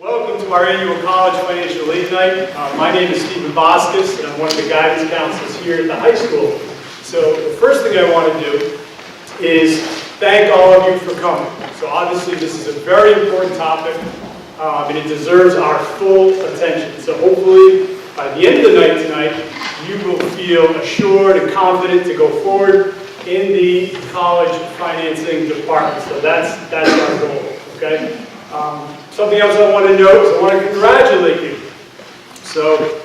Welcome to our annual College Financial Aid Night. My name is Stephen Boskus, and I'm one of the guidance counselors here at the high school. So the first thing I want to do is thank all of you for coming. So obviously this is a very important topic, and it deserves our full attention. So hopefully by the end of the night tonight, you will feel assured and confident to go forward in the college financing department. So that's our goal, okay? Something else I want to note is I want to congratulate you. So,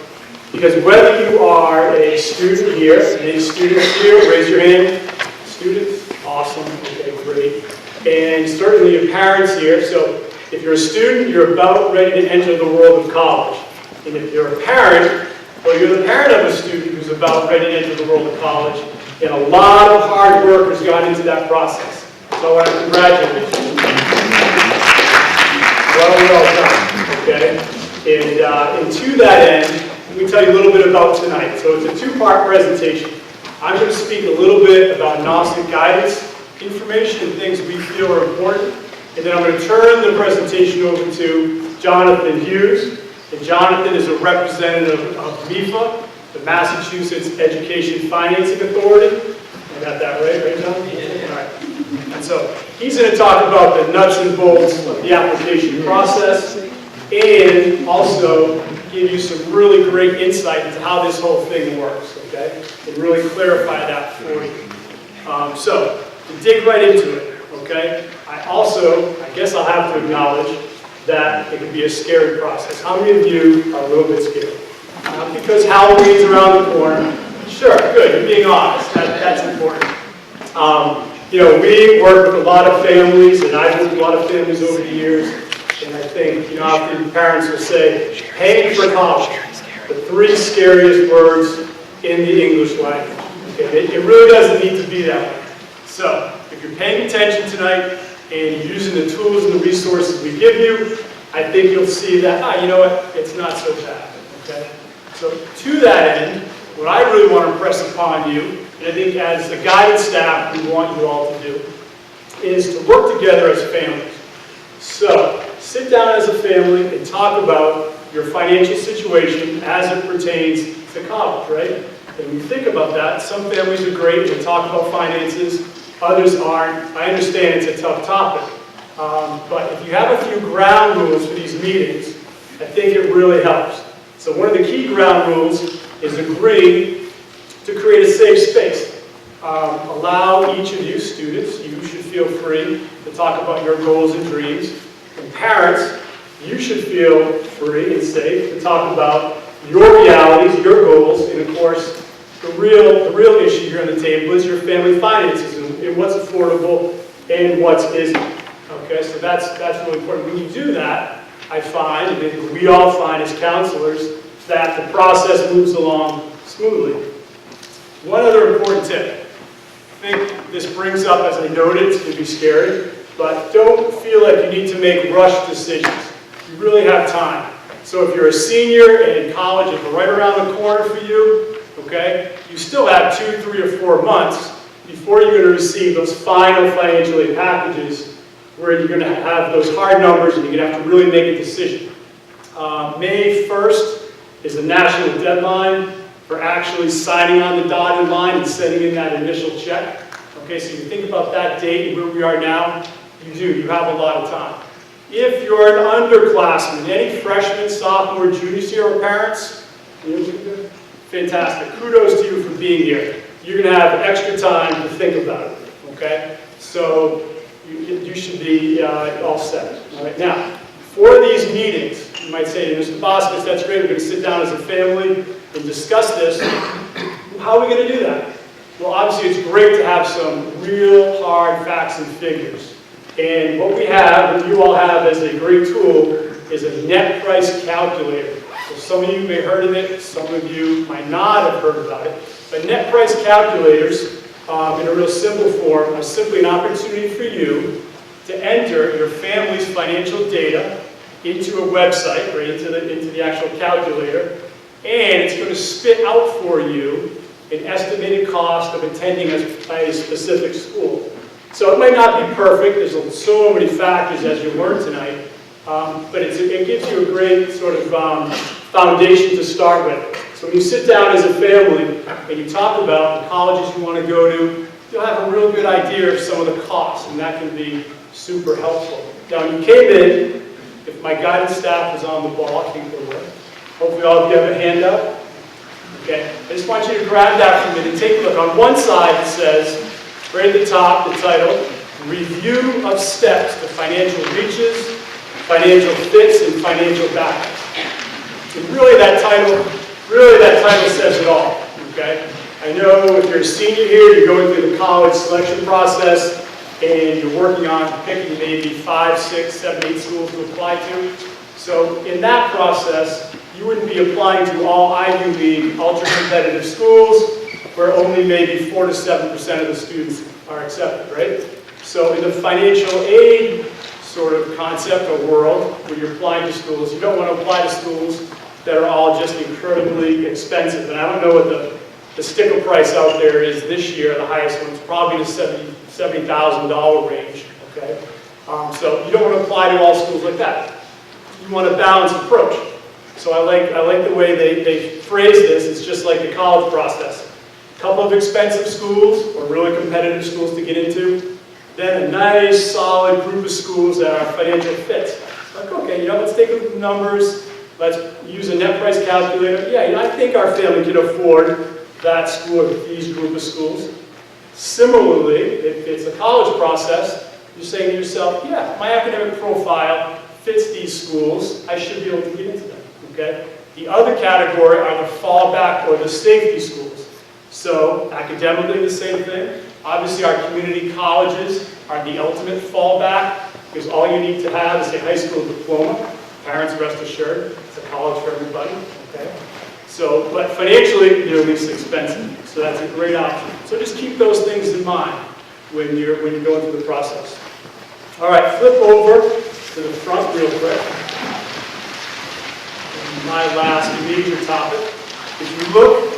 because whether you are a student here, any students here, raise your hand. Students? Awesome. Okay, great. And certainly your parents here. So, if you're a student, you're about ready to enter the world of college. And if you're a parent, well, you're the parent of a student who's about ready to enter the world of college. And a lot of hard work has gone into that process. So I want to congratulate you. Well done, okay? And to that end, let me tell you a little bit about tonight. So it's a two-part presentation. I'm going to speak a little bit about NRHS guidance, information and things we feel are important. And then I'm going to turn the presentation over to Jonathan Hughes. And Jonathan is a representative of MEFA, the Massachusetts Education Financing Authority. I got that right, Jonathan? Yeah. All right. And so he's going to talk about the nuts and bolts of the application process and also give you some really great insight into how this whole thing works, okay? And really clarify that for you. So to dig right into it, okay? I guess I'll have to acknowledge that it can be a scary process. How many of you are a little bit scared? Because Halloween's around the corner. Sure, good, you're being honest. That's important. You know, we work with a lot of families, and I've worked with a lot of families over the years, and I think, you know, often parents will say, paying for college, the three scariest words in the English language. Okay? It really doesn't need to be that way. So, if you're paying attention tonight, and you're using the tools and the resources we give you, I think you'll see that, you know what, it's not so bad. Okay? So, to that end, what I really want to impress upon you, and I think as the guidance staff we want you all to do, is to work together as families. So, sit down as a family and talk about your financial situation as it pertains to college, right? And when you think about that, some families are great and talk about finances, others aren't. I understand it's a tough topic. But if you have a few ground rules for these meetings, I think it really helps. So one of the key ground rules is agree to create a safe space. Allow each of you students, you should feel free to talk about your goals and dreams. And parents, you should feel free and safe to talk about your realities, your goals, and of course, the real issue here on the table is your family finances and what's affordable and what isn't. Okay, so that's really important. When you do that, I find, and I think we all find as counselors, that the process moves along smoothly. One other important tip. I think this brings up, as I noted, it's going to be scary, but don't feel like you need to make rush decisions. You really have time. So if you're a senior and in college, it's right around the corner for you, okay, you still have 2, 3, or 4 months before you're going to receive those final financial aid packages where you're going to have those hard numbers and you're going to have to really make a decision. May 1st is the national deadline for actually signing on the dotted line and sending in that initial check. Okay, so you think about that date and where we are now, you have a lot of time. If you're an underclassman, any freshmen, sophomore, juniors here or parents, fantastic. Kudos to you for being here. You're going to have extra time to think about it, okay? So you should be all set. All right, now, for these meetings, you might say to Mr. Boskus, that's great, we're going to sit down as a family and discuss this. How are we going to do that? Well, obviously it's great to have some real hard facts and figures. And what we have, and you all have as a great tool, is a net price calculator. So some of you may have heard of it, some of you might not have heard about it. But net price calculators, in a real simple form, are simply an opportunity for you to enter your family's financial data into a website, right, into the actual calculator, and it's going to spit out for you an estimated cost of attending a specific school. So it might not be perfect, there's so many factors as you learn tonight, but it gives you a great sort of foundation to start with. So when you sit down as a family and you talk about the colleges you want to go to, you'll have a real good idea of some of the costs, and that can be super helpful. Now, when you came in, if my guidance staff was on the ball, I think they were. Hopefully all of you have a handout. Okay, I just want you to grab that from it and take a look. On one side it says, right at the top, the title, Review of Steps to Financial Reaches, Financial Fits, and Financial Balance. And really that title says it all, okay? I know if you're a senior here, you're going through the college selection process, and you're working on picking maybe 5, 6, 7, 8 schools to apply to. So in that process, you wouldn't be applying to all Ivy League ultra-competitive schools where only maybe 4 to 7% of the students are accepted, right? So in the financial aid sort of concept or world where you're applying to schools, you don't want to apply to schools that are all just incredibly expensive. And I don't know what the sticker price out there is this year. The highest one's probably the $70,000 range, okay? So you don't want to apply to all schools like that. You want a balanced approach. So I like the way they phrase this. It's just like the college process. A couple of expensive schools or really competitive schools to get into, then a nice solid group of schools that are financial fits. Like, okay, you know, let's take a look at the numbers. Let's use a net price calculator. Yeah, you know, I think our family can afford that school or these group of schools. Similarly, if it's a college process, you're saying to yourself, yeah, my academic profile fits these schools. I should be able to get into them. Okay? The other category are the fallback or the safety schools. So academically the same thing. Obviously our community colleges are the ultimate fallback because all you need to have is a high school diploma. Parents, rest assured, it's a college for everybody. Okay? So, but financially they're least expensive. So that's a great option. So just keep those things in mind when you're going through the process. All right, flip over to the front real quick. My last major topic. If you look,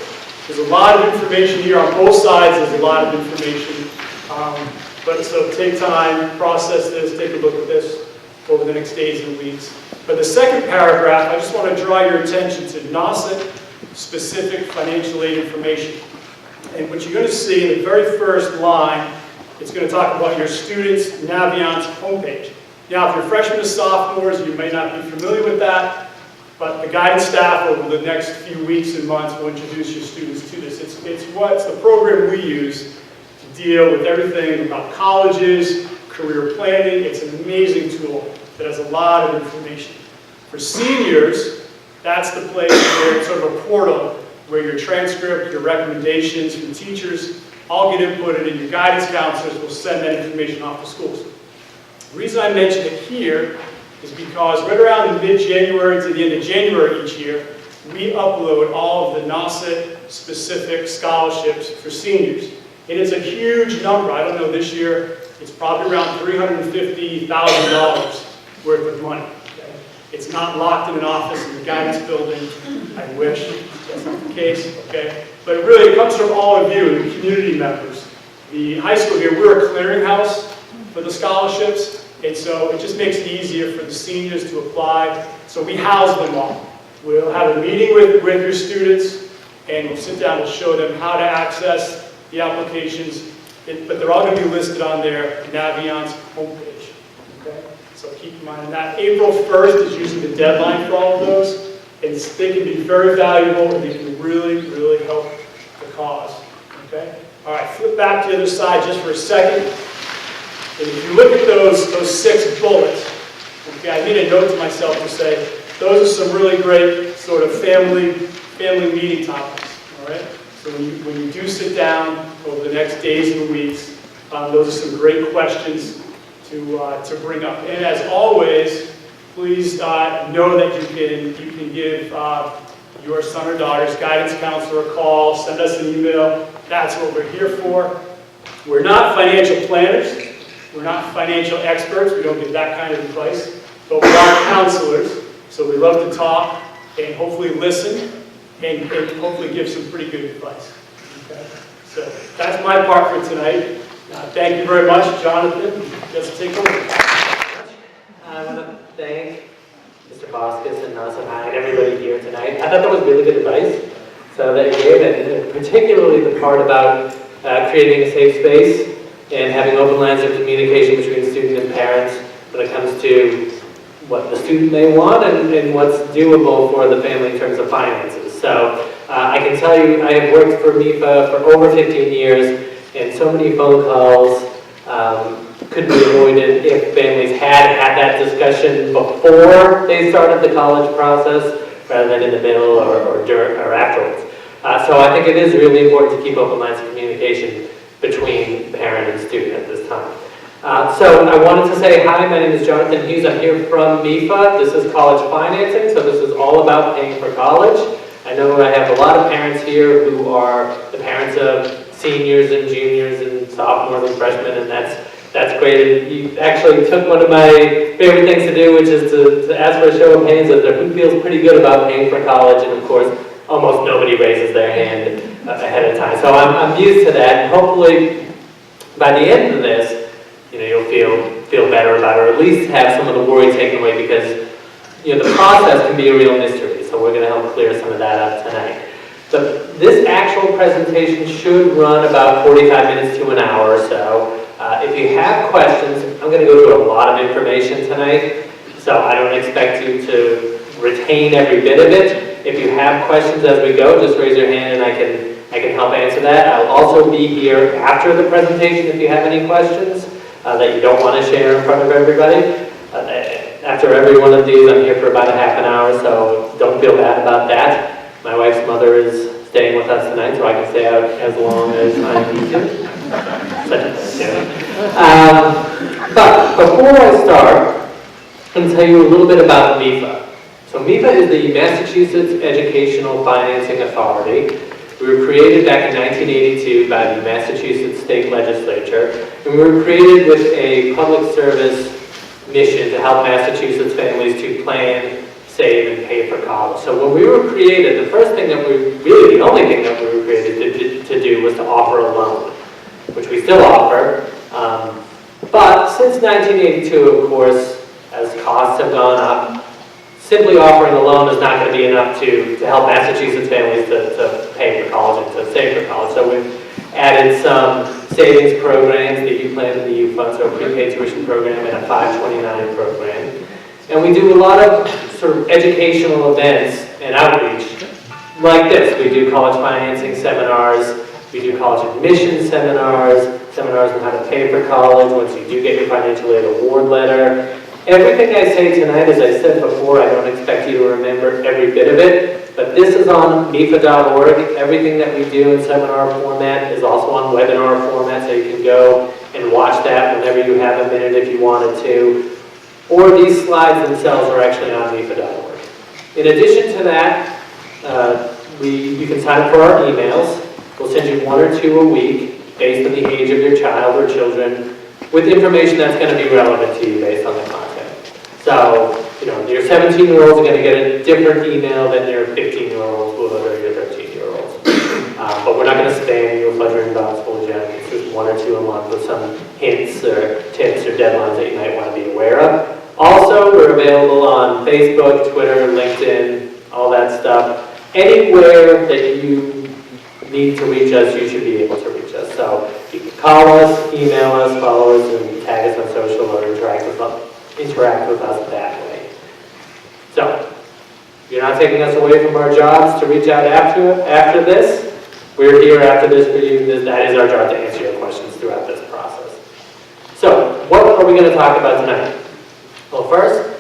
there's a lot of information here on both sides. There's a lot of information. But so take time, process this, take a look at this over the next days and weeks. But the second paragraph, I just want to draw your attention to NRHS-specific financial aid information. And what you're going to see in the very first line, it's going to talk about your students' Navient homepage. Now, if you're freshmen or sophomores, you may not be familiar with that. But the guidance staff over the next few weeks and months will introduce your students to this. It's the program we use to deal with everything about colleges, career planning. It's an amazing tool that has a lot of information. For seniors, that's the place where it's sort of a portal where your transcript, your recommendations from teachers all get inputted and your guidance counselors will send that information off to schools. The reason I mention it here is because right around mid-January to the end of January each year, we upload all of the NRHS-specific scholarships for seniors. And it's a huge number. I don't know, this year, it's probably around $350,000 worth of money. Okay? It's not locked in an office in the guidance building. I wish that's not the case. Okay? But really, it comes from all of you, the community members. The high school here, we're a clearinghouse for the scholarships. And so it just makes it easier for the seniors to apply. So we house them all. We'll have a meeting with your students, and we'll sit down, we'll show them how to access the applications. But they're all going to be listed on their Navient's homepage. Okay? So keep in mind that April 1st is usually the deadline for all of those. And they can be very valuable, and they can really, really help the cause. Okay? All right, flip back to the other side just for a second. And if you look at those 6 bullets, okay, I made a note to myself to say, those are some really great sort of family meeting topics, all right? So when you do sit down over the next days and weeks, those are some great questions to bring up. And as always, please know that you can give your son or daughter's guidance counselor a call, send us an email. That's what we're here for. We're not financial planners. We're not financial experts. We don't give that kind of advice. But we are counselors. So we love to talk and hopefully listen and hopefully give some pretty good advice. Okay? So that's my part for tonight. Thank you very much, Jonathan. Just take over. I want to thank Mr. Boskus and and everybody here tonight. I thought that was really good advice that you gave, and particularly the part about creating a safe space and having open lines of communication between student and parents when it comes to what the student may want and what's doable for the family in terms of finances. So I can tell you, I have worked for MIFA for over 15 years, and so many phone calls could be avoided if families had that discussion before they started the college process rather than in the middle or during or afterwards. So I think it is really important to keep open lines of communication between parent and student at this time. So I wanted to say hi, my name is Jonathan Hughes. I'm here from MIFA. This is college financing, so this is all about paying for college. I know I have a lot of parents here who are the parents of seniors and juniors and sophomores and freshmen, and that's great. And you actually took one of my favorite things to do, which is to ask for a show of hands of who feels pretty good about paying for college, and of course, almost nobody raises their hand ahead of time. So I'm used to that, and hopefully by the end of this, you'll feel better about it, or at least have some of the worry taken away, because the process can be a real mystery. So we're going to help clear some of that up tonight. So this actual presentation should run about 45 minutes to an hour or so. If you have questions, I'm going to go through a lot of information tonight, so I don't expect you to retain every bit of it. If you have questions as we go, just raise your hand and I can help answer that. I'll also be here after the presentation if you have any questions that you don't want to share in front of everybody. After every one of these, I'm here for about a half an hour, so don't feel bad about that. My wife's mother is staying with us tonight, so I can stay out as long as I need to. Such a thing, but before I start, I'm going to tell you a little bit about MIFA. So MIFA is the Massachusetts Educational Financing Authority. We were created back in 1982 by the Massachusetts State Legislature, and we were created with a public service mission to help Massachusetts families to plan, save, and pay for college. So when we were created, the first thing that the only thing that we were created to do was to offer a loan, which we still offer. But since 1982, of course, as costs have gone up, simply offering a loan is not going to be enough to help Massachusetts families to pay for college and to save for college. So we've added some savings programs, the U Plan and the U Fund, so a prepaid tuition program and a 529 program. And we do a lot of sort of educational events and outreach like this. We do college financing seminars, we do college admission seminars on how to pay for college once you do get your financial aid award letter. Everything I say tonight, as I said before, I don't expect you to remember every bit of it, but this is on mifa.org. Everything that we do in seminar format is also on webinar format, so you can go and watch that whenever you have a minute if you wanted to. Or these slides themselves are actually on mifa.org. In addition to that, you can sign up for our emails. We'll send you 1 or 2 a week based on the age of your child or children with information that's going to be relevant to you based on the content. So, your 17-year-olds are going to get a different email than your 15-year-olds will or your 13-year-olds. But we're not going to spam you with flood your inbox full of junk. It's just 1 or 2 a month with some hints or tips or deadlines that you might want to be aware of. Also, we're available on Facebook, Twitter, LinkedIn, all that stuff. Anywhere that you need to reach us, you should be able to reach us. So you can call us, email us, follow us, and tag us on social or interact with us that way. So, you're not taking us away from our jobs to reach out after this. We're here after this for you. That is our job to answer your questions throughout this process. So, what are we going to talk about tonight? Well, first,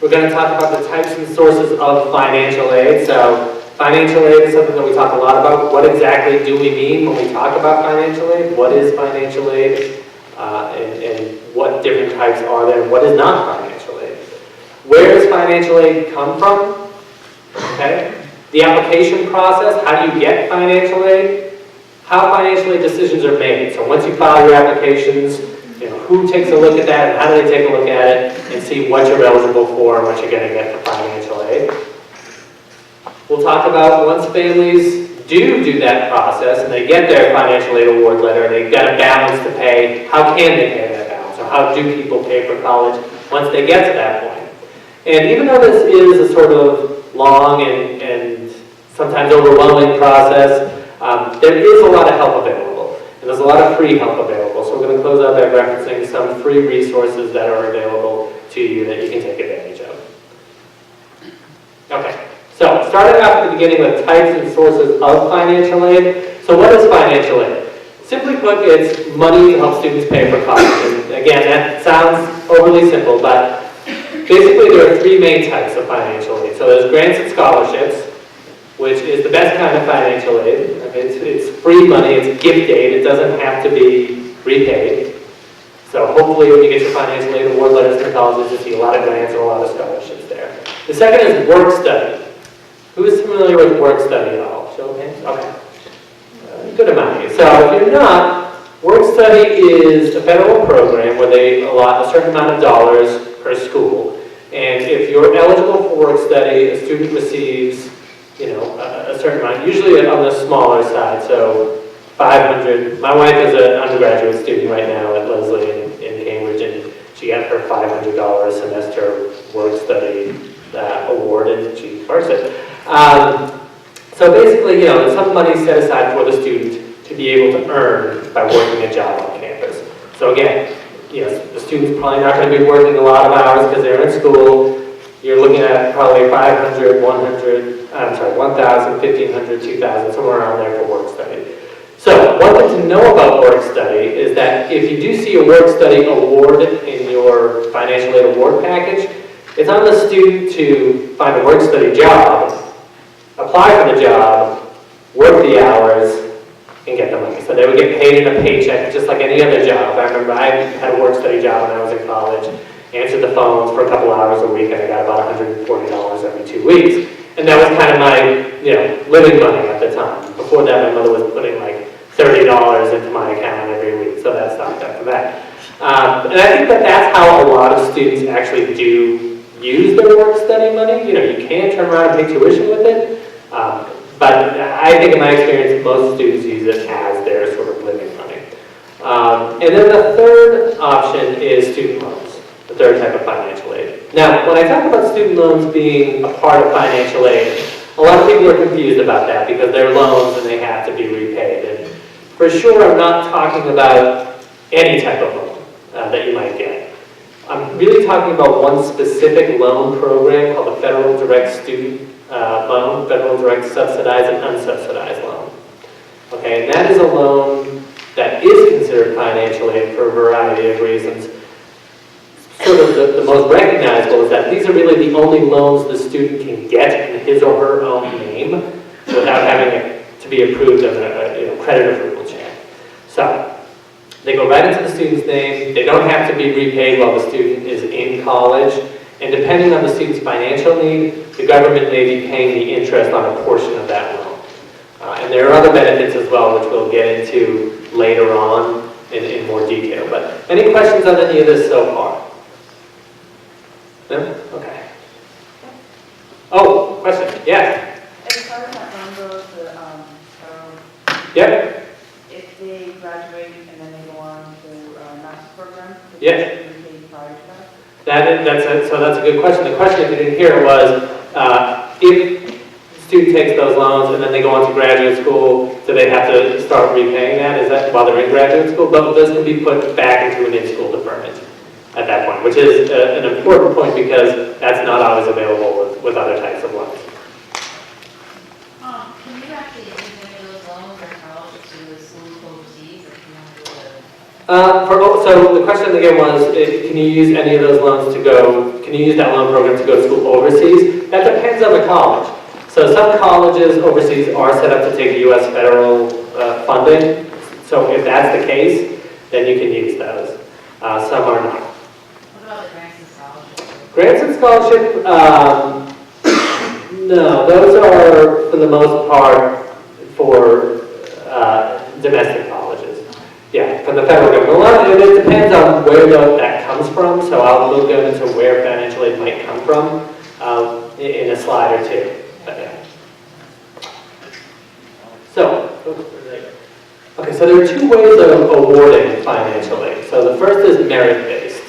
we're going to talk about the types and sources of financial aid. So, financial aid is something that we talk a lot about. What exactly do we mean when we talk about financial aid? What is financial aid? And what different types are there? And what is not financial aid? Where does financial aid come from? Okay. The application process, how do you get financial aid? How financial aid decisions are made. So once you file your applications, who takes a look at that and how do they take a look at it and see what you're eligible for and what you're going to get for financial aid. We'll talk about once families do that process and they get their financial aid award letter and they've got a balance to pay, how can they pay that balance? Or how do people pay for college once they get to that point? And even though this is a sort of long and sometimes overwhelming process, there is a lot of help available. And there's a lot of free help available. So we're going to close out by referencing some free resources that are available to you that you can take advantage of. Okay, so starting off at the beginning with types and sources of financial aid. So what is financial aid? Simply put, it's money to help students pay for college. And again, that sounds overly simple, but basically there are three main types of financial aid. So there's grants and scholarships, which is the best kind of financial aid. It's free money, it's gift aid, it doesn't have to be repaid. So hopefully when you get your financial aid award letters from colleges, you see a lot of grants and a lot of scholarships there. The second is work study. Who is familiar with work study at all? Show of hands? Okay. Good amount of you. So if you're not, work study is a federal program where they allot a certain amount of dollars per school. And if you're eligible for work study, a student receives, a certain amount, usually on the smaller side, so $500. My wife is an undergraduate student right now at Lesley in Cambridge, and she got her $500 semester work study award, and she first it. So basically, it's some money set aside for the student to be able to earn by working a job on campus. So again, the student's probably not going to be working a lot of hours because they're in school. You're looking at probably 500, 100, $1,000, $1,500, $2,000, somewhere around there for work study. So one thing to know about work study is that if you do see a work study award in your financial aid award package, it's on the student to find a work study job, apply for the job, work the hours, and get the money. So they would get paid in a paycheck just like any other job. I remember I had a work study job when I was in college, answered the phones for a couple hours a week, and I got about $140 every 2 weeks. And that was kind of my, living money at the time. Before that, my mother was putting like $30 into my account every week, so that stopped after that. And I think that that's how a lot of students actually do use their work study money. You can turn around and pay tuition with it, but I think in my experience, most students use it as their sort of living money. And then the third option is student loans, the third type of financial aid. Now, when I talk about student loans being a part of financial aid, a lot of people are confused about that because they're loans and they have to be repaid. And for sure, I'm not talking about any type of loan that you might get. I'm really talking about one specific loan program called the Federal Direct Student Loan, Federal Direct Subsidized and Unsubsidized Loan. Okay, and that is a loan that is considered financial aid for a variety of reasons. Sort of the most recognizable is that these are really the only loans the student can get in his or her own name without having it to be approved on a credit approval check. So they go right into the student's name. They don't have to be repaid while the student is in college. And depending on the student's financial need, the government may be paying the interest on a portion of that loan. And there are other benefits as well, which we'll get into later on in more detail. But any questions on any of this so far? No? Okay. Oh, question. Yes? As part of that loan goes to federal, Yep. if they graduate and then they go on to a master's program, Yes. they paid prior to that? So that's a good question. The question, if you didn't hear, was if the student takes those loans and then they go on to graduate school, do they have to start repaying that? Is that while they're in graduate school? But this can be put back into an in-school deferment at that point, which is an important point because that's not always available with other types of loans. Can you actually use any of those loans or help to the schools overseas if you want to do it? So the question again was, can you use any of those loans to go, can you use that loan program to go to school overseas? That depends on the college. So some colleges overseas are set up to take U.S. federal funding. So if that's the case, then you can use those. Some are not. What about the grants and scholarships? Grants and scholarship, no, those are for the most part for domestic colleges. Yeah, from the federal government. A lot of it depends on where that comes from, so I'll go into where financial aid might come from in a slide or two. But, yeah. So, okay, so there are two ways of awarding financial aid. So the first is merit-based.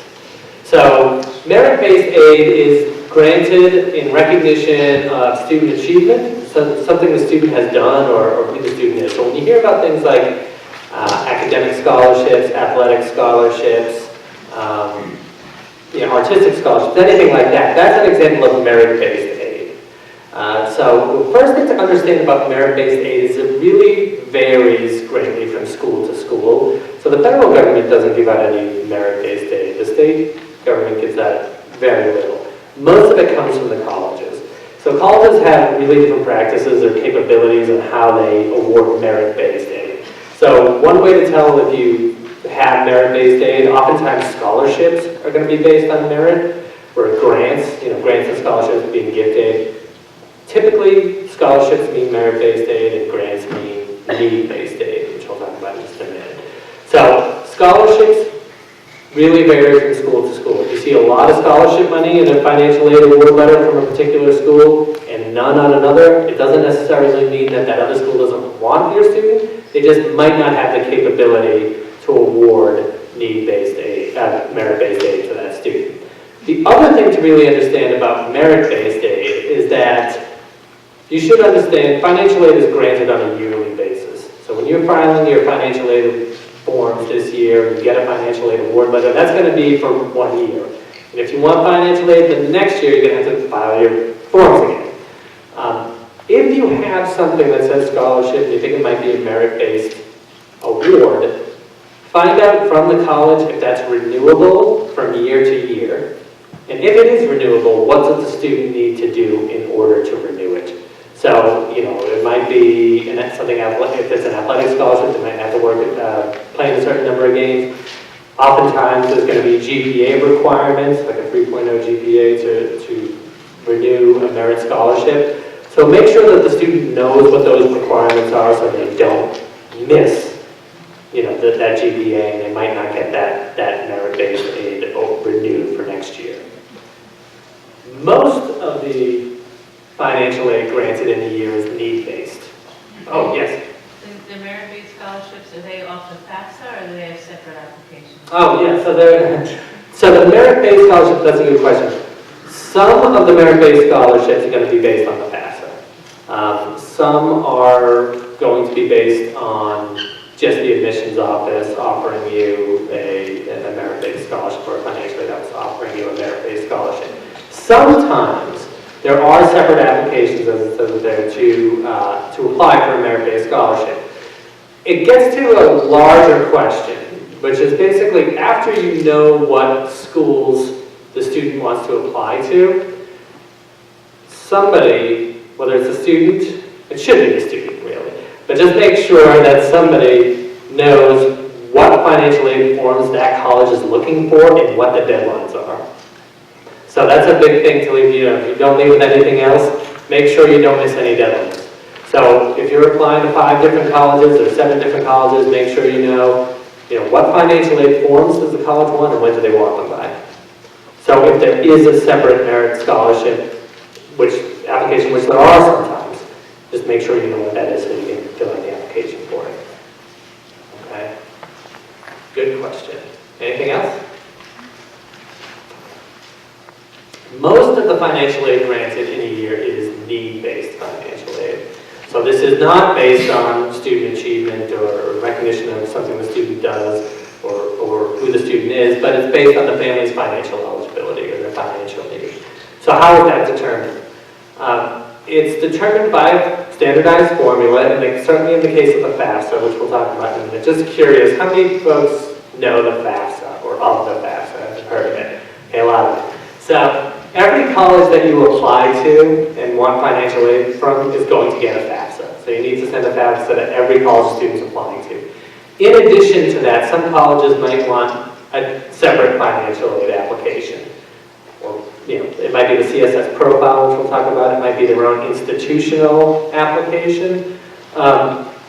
So merit-based aid is granted in recognition of student achievement, so something the student has done or who the student is. So when you hear about things like academic scholarships, athletic scholarships, artistic scholarships, anything like that, that's an example of merit-based aid. So the first thing to understand about merit-based aid is it really varies greatly from school to school. So the federal government doesn't give out any merit-based aid. The state government gives out very little. Most of it comes from the colleges. So colleges have really different practices or capabilities on how they award merit-based aid. So one way to tell if you have merit-based aid, oftentimes scholarships are going to be based on merit, where grants, grants and scholarships being gift aid. Typically, scholarships mean merit-based aid and grants mean need-based aid, which we'll talk about in just a minute. So scholarships really vary from school to school. If you see a lot of scholarship money in a financial aid award letter from a particular school and none on another, it doesn't necessarily mean that that other school doesn't want your student. They just might not have the capability to award need-based aid, merit-based aid to that student. The other thing to really understand about merit-based aid is that you should understand financial aid is granted on a yearly basis. So when you're filing your financial aid forms this year, you get a financial aid award letter, that's going to be for 1 year. And if you want financial aid, then the next year you're going to have to file your forms again. If you have something that says scholarship and you think it might be a merit-based award, find out from the college if that's renewable from year to year. And if it is renewable, what does the student need to do in order to renew it? So, it might be something, if it's an athletic scholarship, they might have to work playing a certain number of games. Oftentimes, there's going to be GPA requirements, like a 3.0 GPA to renew a merit scholarship. So make sure that the student knows what those requirements are so they don't miss that GPA, and they might not get that merit-based aid renewed for next year. Most of the financial aid granted in a year is need-based. Oh, yes? The merit-based scholarships, are they off the FAFSA or do they have separate applications? Oh, yeah, so the merit-based scholarship, that's a good question. Some of the merit-based scholarships are going to be based on the FAFSA. Some are going to be based on just the admissions office offering you a merit-based scholarship, or a financial aid office offering you a merit-based scholarship. Sometimes there are separate applications, as it says there, to apply for a merit-based scholarship. It gets to a larger question, which is basically after you know what schools the student wants to apply to, somebody, whether it's a student, it should be the student really, but just make sure that somebody knows what financial aid forms that college is looking for and what the deadlines are. So that's a big thing to leave, if you don't leave with anything else, make sure you don't miss any deadlines. So if you're applying to 5 different colleges or 7 different colleges, make sure you know what financial aid forms does the college want and when do they want them by. So if there is a separate merit scholarship, application, which there are sometimes, just make sure you know what that is so you can fill out the application for it. Okay? Good question. Anything else? Most of the financial aid granted in a year is need-based financial aid. So this is not based on student achievement or recognition of something the student does or who the student is, but it's based on the family's financial eligibility or their financial need. So how is that determined? It's determined by a standardized formula, and certainly in the case of the FAFSA, which we'll talk about in a minute. Just curious, how many folks know the FAFSA or of the FAFSA? I've heard of it. Okay, a lot of it. So every college that you apply to and want financial aid from is going to get a FAFSA. So you need to send a FAFSA to every college student's applying to. In addition to that, some colleges might want a separate financial aid application. Or, it might be the CSS profile, which we'll talk about. It might be their own institutional application.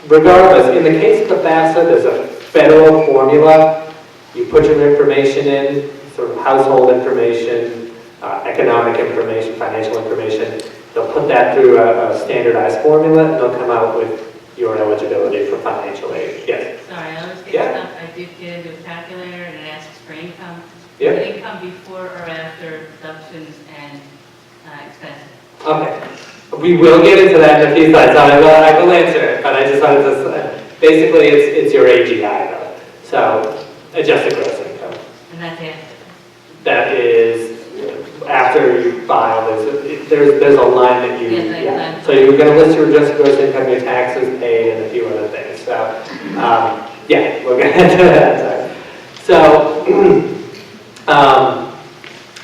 Regardless, in the case of the FAFSA, there's a federal formula. You put your information in, sort of household information, economic information, financial information. They'll put that through a standardized formula, and they'll come out with your eligibility for financial aid. Yes? Sorry, I always get stuff. I did get into a calculator and it asks for income. Yeah. Income before or after deductions and expensive. Okay. We will get into that in a few slides. I will answer it, but I just wanted to, basically it's your AGI though. So, adjusted gross income. And that's it. That is, after you file, there's a line that you, Yes, So you're going to list your adjusted gross income, your taxes paid, and a few other things. So, yeah, we'll get into that. So,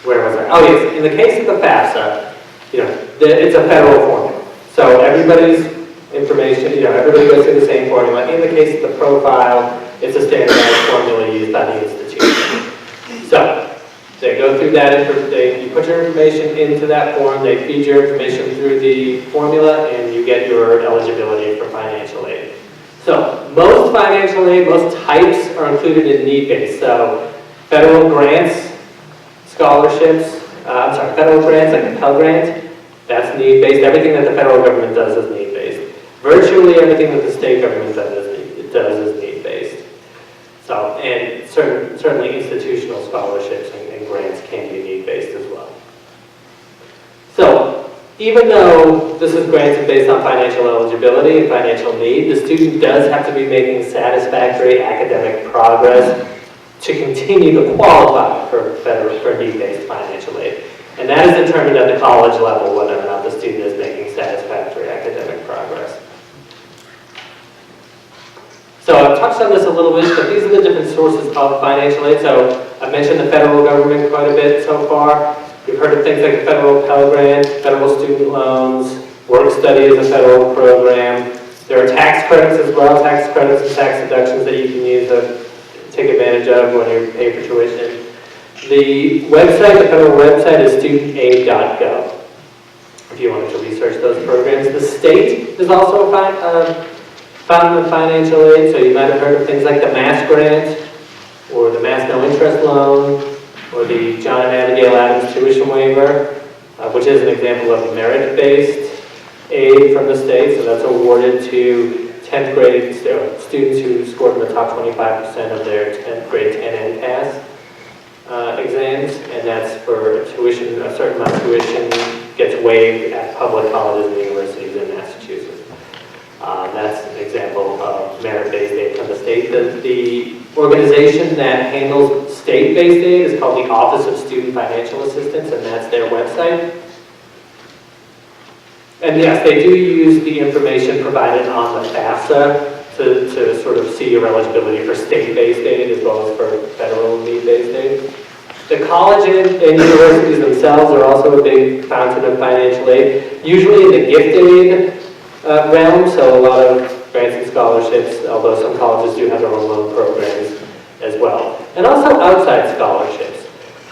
where was I? Oh yes, in the case of the FAFSA, it's a federal formula. So everybody's information, everybody goes through the same formula. In the case of the profile, it's a standardized formula used by the institution. So, they go through that, you put your information into that form, they feed your information through the formula, and you get your eligibility for financial aid. So, most financial aid, most types are included in need-based. So, federal grants, scholarships, federal grants like the Pell Grant, that's need-based. Everything that the federal government does is need-based. Virtually everything that the state government does is need-based. So, and certainly institutional scholarships and grants can be need-based as well. So, even though this is granted based on financial eligibility and financial need, the student does have to be making satisfactory academic progress to continue to qualify for need-based financial aid. And that is determined at the college level whether or not the student is making satisfactory academic progress. So I've touched on this a little bit, but these are the different sources of financial aid. So I've mentioned the federal government quite a bit so far. You've heard of things like the federal Pell Grant, federal student loans, work study is a federal program. There are tax credits as well, tax credits and tax deductions that you can use to take advantage of when you pay for tuition. The website, the federal website is studentaid.gov if you wanted to research those programs. The state is also a fountain of financial aid, so you might have heard of things like the Mass Grant, or the Mass No Interest Loan, or the John and Abigail Adams Tuition Waiver, which is an example of merit-based aid from the state, so that's awarded to 10th grade students who scored in the top 25% of their 10th grade 10 NCAS exams, and that's for tuition, a certain amount of tuition gets waived at public colleges and universities in Massachusetts. That's an example of merit-based aid from the state. The organization that handles state-based aid is called the Office of Student Financial Assistance, and that's their website. And yes, they do use the information provided on the FAFSA to sort of see your eligibility for state-based aid as well as for federal need-based aid. The colleges and universities themselves are also a big fountain of financial aid, usually in the gift aid realm, so a lot of grants and scholarships, although some colleges do have their own loan programs as well. And also outside scholarships.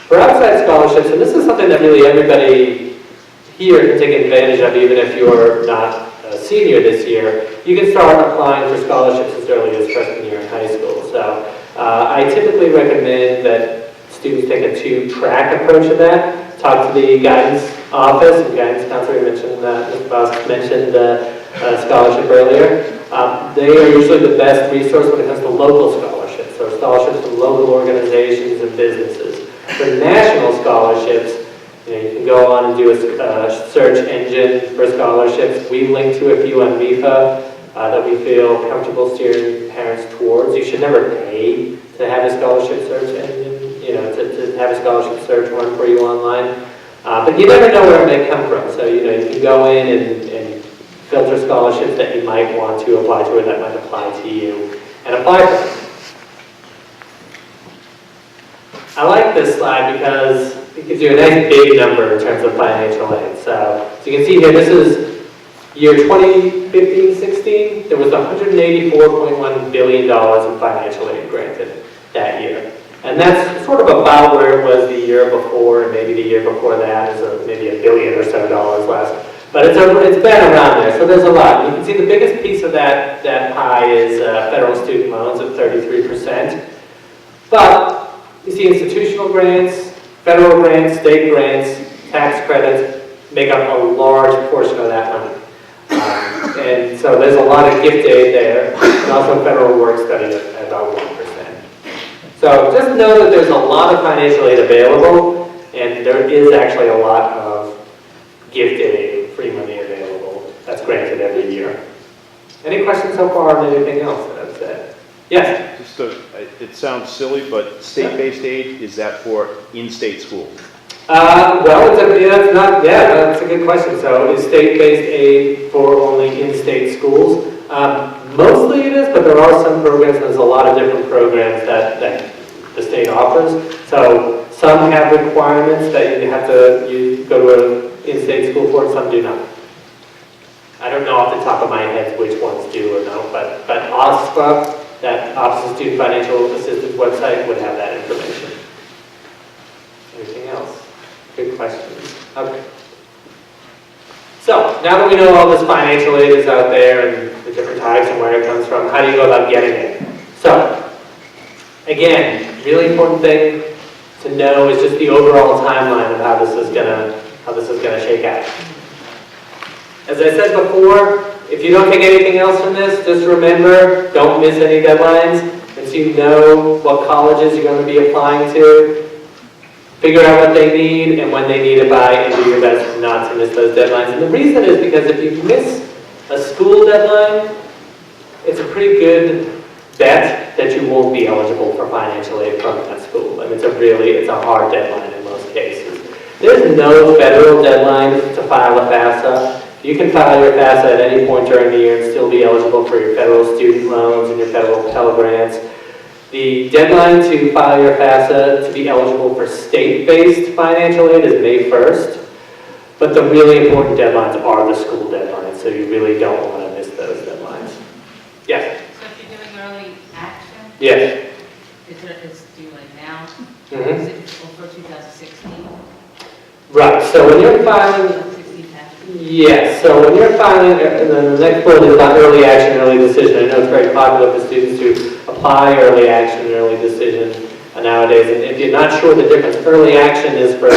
For outside scholarships, and this is something that really everybody here can take advantage of, even if you're not a senior this year, you can start applying for scholarships as early as freshman year in high school. So I typically recommend that students take a two-track approach to that. Talk to the guidance office, and guidance counselor. You mentioned Mr. Bosk mentioned scholarship earlier. They are usually the best resource when it comes to local scholarships, so scholarships from local organizations and businesses. For national scholarships, you can go on and do a search engine for scholarships. We link to a few on MIFA that we feel comfortable steering parents towards. You should never pay to have a scholarship search engine, to have a scholarship search run for you online. But you never know where it may come from. So, you can go in and filter scholarships that you might want to apply to or that might apply to you and apply for them. I like this slide because it gives you a nice big number in terms of financial aid. So you can see here, this is year 2015-16. There was $184.1 billion in financial aid granted that year. And that's sort of about where it was the year before, and maybe the year before that is maybe $1 billion or so less. But it's been around there, so there's a lot. You can see the biggest piece of that pie is federal student loans at 33%. But you see institutional grants, federal grants, state grants, tax credits make up a large portion of that money. And so there's a lot of gift aid there, and also federal work study at about 1%. So just know that there's a lot of financial aid available, and there is actually a lot of every year. Any questions so far on anything else that I've said? Yes? It sounds silly, but state-based aid, is that for in-state schools? Well, that's a good question. So is state-based aid for only in-state schools? Mostly it is, but there are some programs, there's a lot of different programs that the state offers. So some have requirements that you go to an in-state school for, and some do not. I don't know off the top of my head which ones do or don't, but OSFA, that Office of Student Financial Assistance website, would have that information. Anything else? Good questions. Okay. So, now that we know all this financial aid is out there and the different types and where it comes from, how do you go about getting it? So, again, really important thing to know is just the overall timeline of how this is gonna shake out. As I said before, if you don't take anything else from this, just remember, don't miss any deadlines, and so you know what colleges you're going to be applying to. Figure out what they need and when they need it by, and do your best not to miss those deadlines. And the reason is because if you miss a school deadline, it's a pretty good bet that you won't be eligible for financial aid from that school. I mean, it's a hard deadline in most cases. There's no federal deadline to file a FAFSA. You can file your FAFSA at any point during the year and still be eligible for your federal student loans and your federal Pell Grants. The deadline to file your FAFSA to be eligible for state-based financial aid is May 1st, but the really important deadlines are the school deadlines, so you really don't want to miss those deadlines. Yes? So if you're doing early action, Yes. it's due like now, Mm-hmm. is it for 2016? Right, so when you're filing, 2016 tax? yes, so when you're filing, and then the next bullet is about early action, early decision. I know it's very popular for students to apply early action, early decision nowadays. And if you're not sure the difference, early action is for,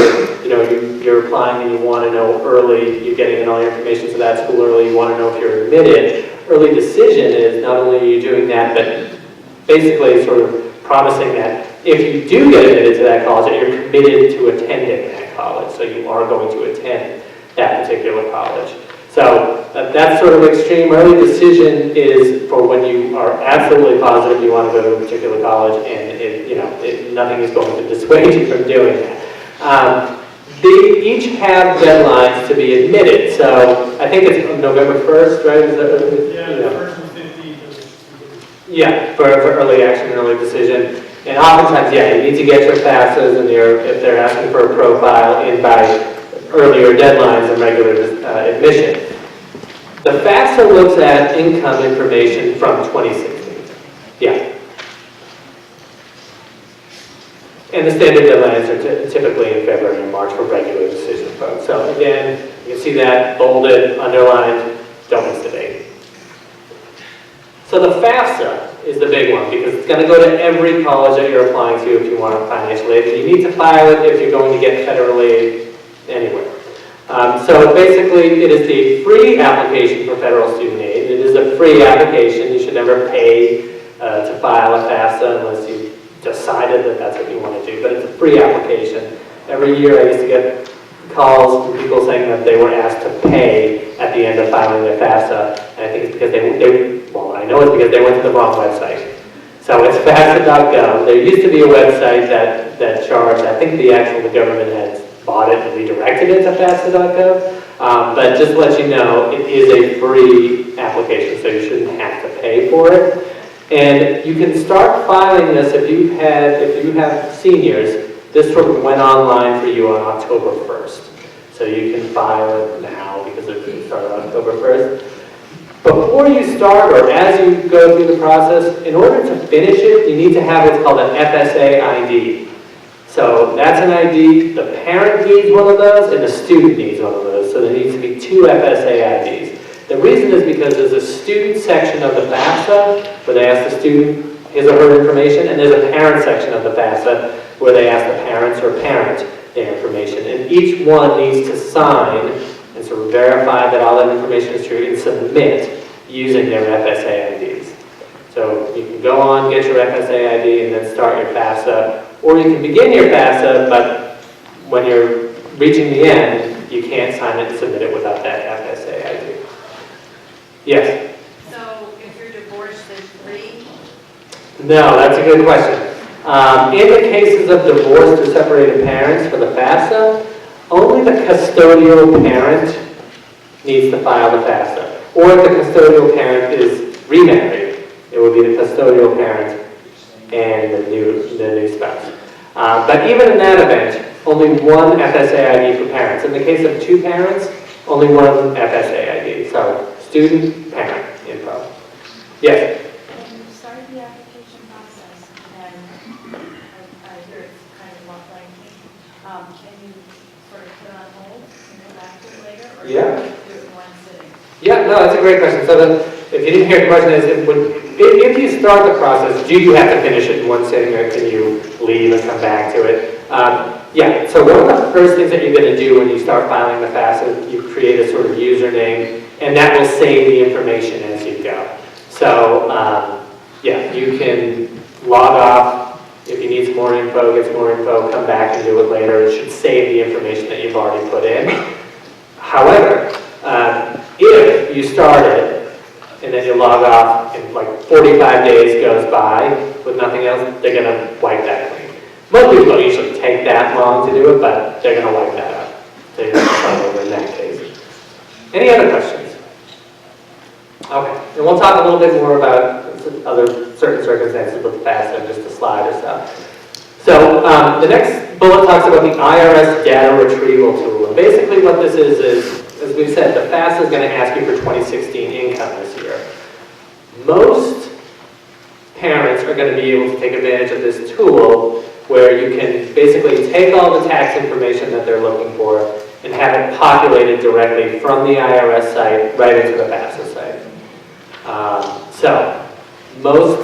you're applying and you want to know early, you're getting in all your information to that school early, you want to know if you're admitted. Early decision is not only are you doing that, but basically sort of promising that if you do get admitted to that college, that you're committed to attending that college. So you are going to attend that particular college. So that's sort of extreme. Early decision is for when you are absolutely positive you want to go to a particular college and nothing is going to dissuade you from doing that. They each have deadlines to be admitted. So I think it's November 1st, right? Yeah, the first and 15th. Yeah, for early action, early decision. And oftentimes, yeah, you need to get your FAFSAs and if they're asking for a profile in by earlier deadlines and regular admission. The FAFSA looks at income information from 2016. Yeah. And the standard deadlines are typically in February and March for regular decision votes. So again, you can see that bolded, underlined, don't miss the date. So the FAFSA is the big one because it's going to go to every college that you're applying to if you want financial aid. And you need to file it if you're going to get federal aid anywhere. So basically, it is the free application for federal student aid. It is a free application. You should never pay to file a FAFSA unless you decided that that's what you want to do. But it's a free application. Every year I used to get calls from people saying that they were asked to pay at the end of filing their FAFSA. And I think it's because I know it's because they went to the wrong website. So it's FAFSA.gov. There used to be a website that charged, I think the government had bought it and redirected it to FAFSA.gov. But just to let you know, it is a free application, so you shouldn't have to pay for it. And you can start filing this if you have seniors. This sort of went online for you on October 1st. So you can file it now because it started on October 1st. Before you start or as you go through the process, in order to finish it, you need to have what's called an FSA ID. So that's an ID, the parent needs one of those and the student needs one of those. So there needs to be two FSA IDs. The reason is because there's a student section of the FAFSA where they ask the student his or her information, and there's a parent section of the FAFSA where they ask the parents or parent their information. And each one needs to sign and sort of verify that all that information is true and submit using their FSA IDs. So you can go on, get your FSA ID, and then start your FAFSA. Or you can begin your FAFSA, but when you're reaching the end, you can't sign it and submit it without that FSA ID. Yes. So if you're divorced, there's 3? No, that's a good question. In the cases of divorced or separated parents for the FAFSA, only the custodial parent needs to file the FAFSA. Or if the custodial parent is remarried, it would be the custodial parent and the new spouse. But even in that event, only one FSA ID for parents. In the case of 2 parents, only one FSA ID. So student, parent info. Yes? When you started the application process, and I hear it's kind of lengthy, can you sort of put it on hold and go back to it later? Or Yeah. can you do it in one sitting? Yeah, no, that's a great question. So if you didn't hear the question, is if you start the process, do you have to finish it in one sitting, or can you leave and come back to it? Yeah, so one of the first things that you're going to do when you start filing the FAFSA, you create a sort of username, and that will save the information as you go. So, yeah, you can log off. If you need some more info, get some more info, come back and do it later. It should save the information that you've already put in. However, if you start it and then you log off and like 45 days goes by with nothing else, they're going to wipe that clean. Most people don't usually take that long to do it, but they're going to wipe that up. They're going to start over in that case. Any other questions? Okay, and we'll talk a little bit more about other certain circumstances with the FAFSA in just a slide or so. So the next bullet talks about the IRS data retrieval tool. And basically what this is, as we said, the FAFSA is going to ask you for 2016 income this year. Most parents are going to be able to take advantage of this tool where you can basically take all the tax information that they're looking for and have it populated directly from the IRS site right into the FAFSA site. So most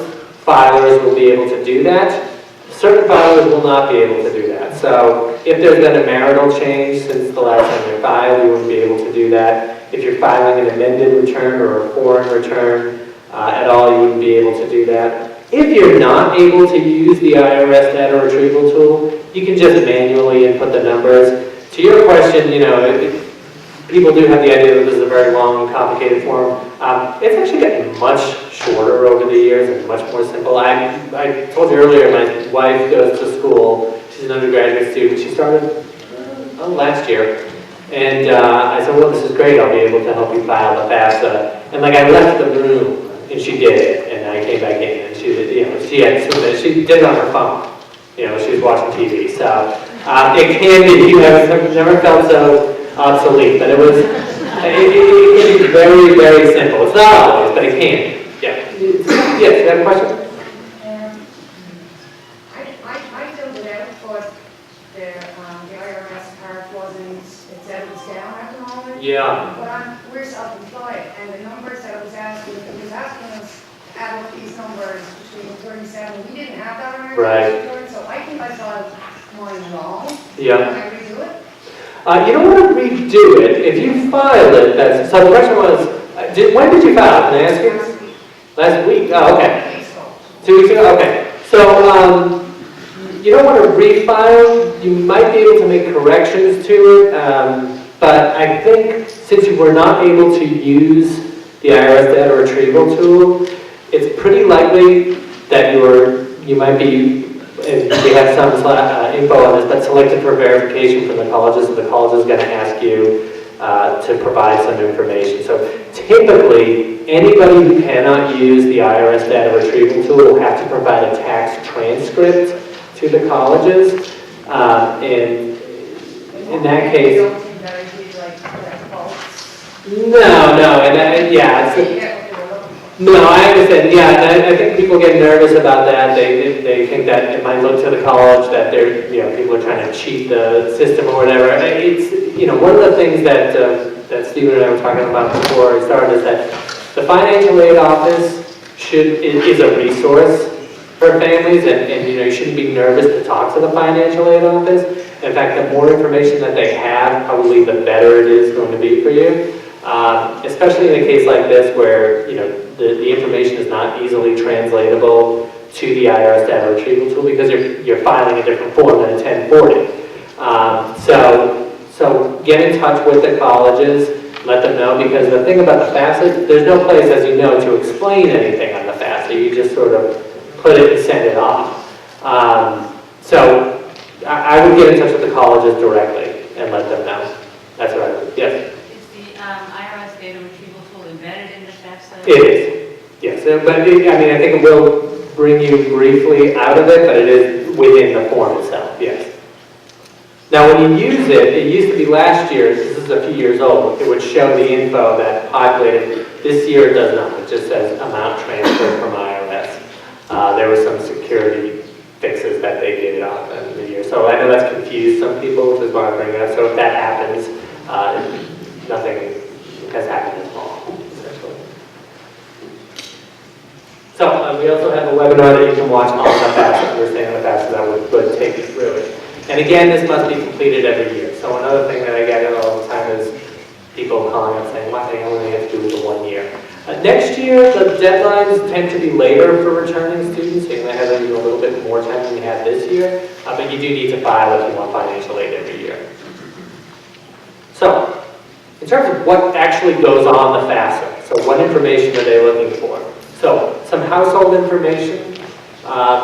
filers will be able to do that. Certain filers will not be able to do that. So if there's been a marital change since the last time you filed, you wouldn't be able to do that. If you're filing an amended return or a foreign return at all, you wouldn't be able to do that. If you're not able to use the IRS data retrieval tool, you can just manually input the numbers. To your question, you know, people do have the idea that this is a very long and complicated form. It's actually gotten much shorter over the years and much more simple. I told you earlier, my wife goes to school. She's an undergraduate student. She started last year. And I said, well, this is great. I'll be able to help you file the FAFSA. And like I left the room, and she did it. And I came back in, and she did it on her phone. You know, she was watching TV. So it can be, I've never felt so obsolete, but it can be very, very simple. It's not always, but it can. Yeah. Yes, you have a question? I filled it out, but the IRS part wasn't, it said it was down at the moment. Yeah. But we're self-employed, and the numbers that it was asking us to add up these numbers between 37, we didn't have that on our Right. return, so I think I filed mine wrong. Yeah. Can I redo it? You don't want to redo it. If you file it, so the question was, when did you file? Can I ask you? Last week? Oh, okay. 2 weeks ago? Okay. So, you don't want to refile. You might be able to make corrections to it, but I think since you were not able to use the IRS data retrieval tool, it's pretty likely that you might be, and we have some info on this, but selected for verification from the colleges, and the college is going to ask you to provide some information. So typically, anybody who cannot use the IRS data retrieval tool will have to provide a tax transcript to the colleges. And in that case, I don't think that I did like false. no, and yeah, no, I understand. Yeah, and I think people get nervous about that. They think that it might look to the college that they're, people are trying to cheat the system or whatever. It's, one of the things that that Stephen and I were talking about before I started is that the financial aid office is a resource for families, and you shouldn't be nervous to talk to the financial aid office. In fact, the more information that they have, probably the better it is going to be for you. Especially in a case like this where the information is not easily translatable to the IRS data retrieval tool because you're filing a different form than a 1040. So get in touch with the colleges. let them know, because the thing about the FAFSA, there's no place, as you know, to explain anything on the FAFSA. You just sort of put it and send it off. So I would get in touch with the colleges directly and let them know. That's what I would, yes? Is the IRS data retrieval tool embedded in the FAFSA? It is, yes. But I mean, I think it will bring you briefly out of it, but it is within the form itself, yes. Now, when you use it, it used to be last year, this is a few years old, it would show the info that populated. This year it does not, it just says amount transferred from IRS. There were some security fixes that they did in the year. So I know that's confused some people, which is why I'm bringing it up. So if that happens, nothing has happened at all, essentially. So we also have a webinar that you can watch on the FAFSA, understanding the FAFSA, that would take you through it. And again, this must be completed every year. So another thing that I get all the time is people calling up saying, what thing I only have to do with the 1 year. Next year, the deadlines tend to be later for returning students, so you might have a little bit more time than you had this year, but you do need to file if you want financial aid every year. So, in terms of what actually goes on the FAFSA, so what information are they looking for? So, some household information.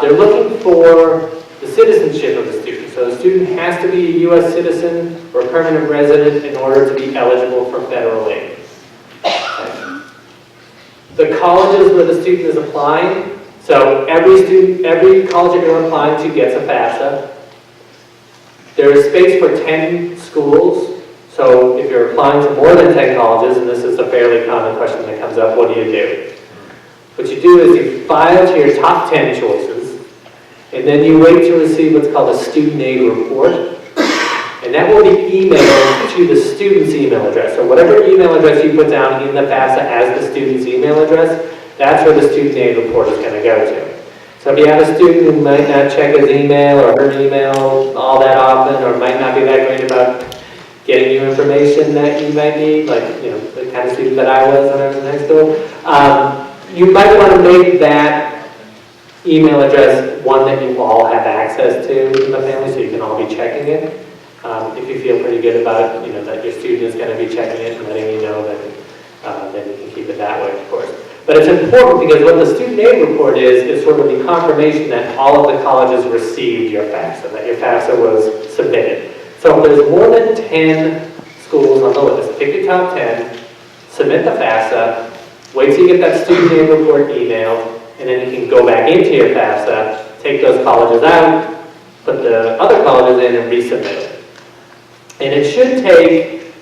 They're looking for the citizenship of the student. So the student has to be a U.S. citizen or permanent resident in order to be eligible for federal aid. Okay. The colleges where the student is applying, so every college that you're applying to gets a FAFSA. There is space for 10 schools. So if you're applying to more than 10 colleges, and this is a fairly common question that comes up, what do you do? What you do is you file to your top 10 choices, and then you wait to receive what's called a student aid report, and that will be emailed to the student's email address. So whatever email address you put down in the FAFSA as the student's email address, that's where the student aid report is going to go to. So if you have a student who might not check his email or her email all that often, or might not be that great about getting you information that you might need, like the kind of student that I was when I was in high school, you might want to make that email address one that you all have access to in the family, so you can all be checking it. If you feel pretty good about it, that your student is going to be checking it and letting you know, then you can keep it that way, of course. But it's important because what the student aid report is sort of the confirmation that all of the colleges received your FAFSA, that your FAFSA was submitted. So if there's more than 10 schools on the list, pick your top 10, submit the FAFSA, wait till you get that student aid report emailed, and then you can go back into your FAFSA, take those colleges out, put the other colleges in, and resubmit it. And it should take,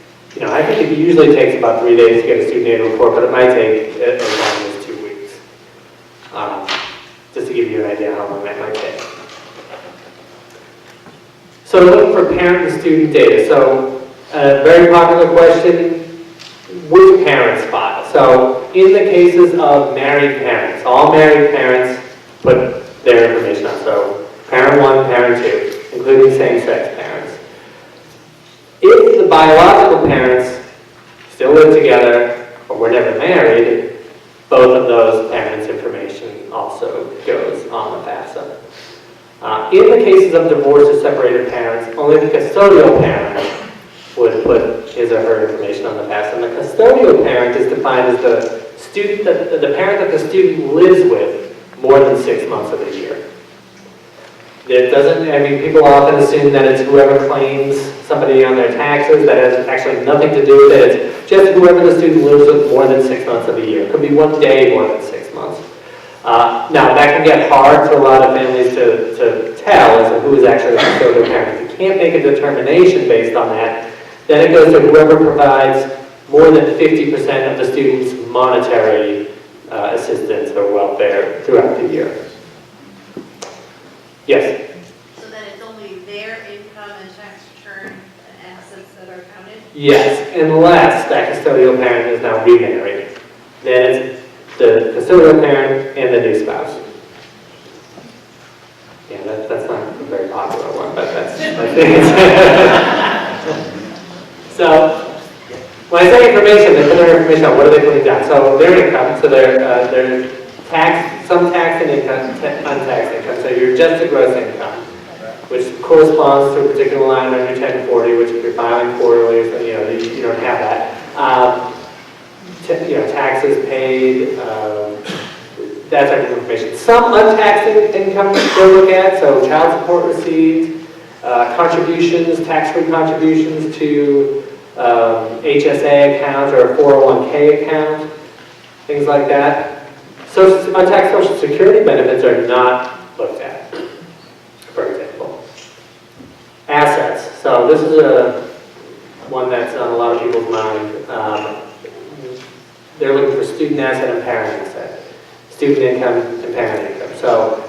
I think it usually takes about 3 days to get a student aid report, but it might take as long as 2 weeks. Just to give you an idea how long that might take. So looking for parent and student data. So a very popular question, which parents file? So in the cases of married parents, all married parents put their information on. So parent 1, parent 2, including same-sex parents. If the biological parents still live together or were never married, both of those parents' information also goes on the FAFSA. In the cases of divorced or separated parents, only the custodial parent would put his or her information on the FAFSA. And the custodial parent is defined as the parent that the student lives with more than 6 months of the year. It doesn't, people often assume that it's whoever claims somebody on their taxes. That has actually nothing to do with it. It's just whoever the student lives with more than 6 months of the year. It could be 1 day more than 6 months. Now, that can get hard for a lot of families to tell as to who is actually the custodial parent. If you can't make a determination based on that, then it goes to whoever provides more than 50% of the student's monetary assistance or welfare throughout the year. Yes? So then it's only their income and tax return and assets that are counted? Yes, unless that custodial parent is now remarried. Then it's the custodial parent and the new spouse. Yeah, that's not a very popular one, but that's So, when I say information, they put their information on. What are they putting down? So their income, so their tax, some tax and income, untaxed income. So your adjusted gross income, which corresponds to a particular line under 1040, which if you're filing quarterly, so, you don't have that. Taxes paid, that type of information. Some untaxed income they'll look at, so child support received, contributions, tax-free contributions to HSA account or a 401k account, things like that. So untaxed Social Security benefits are not looked at, for example. Assets. So this is one that's on a lot of people's mind. They're looking for student asset and parent asset. Student income and parent income. So,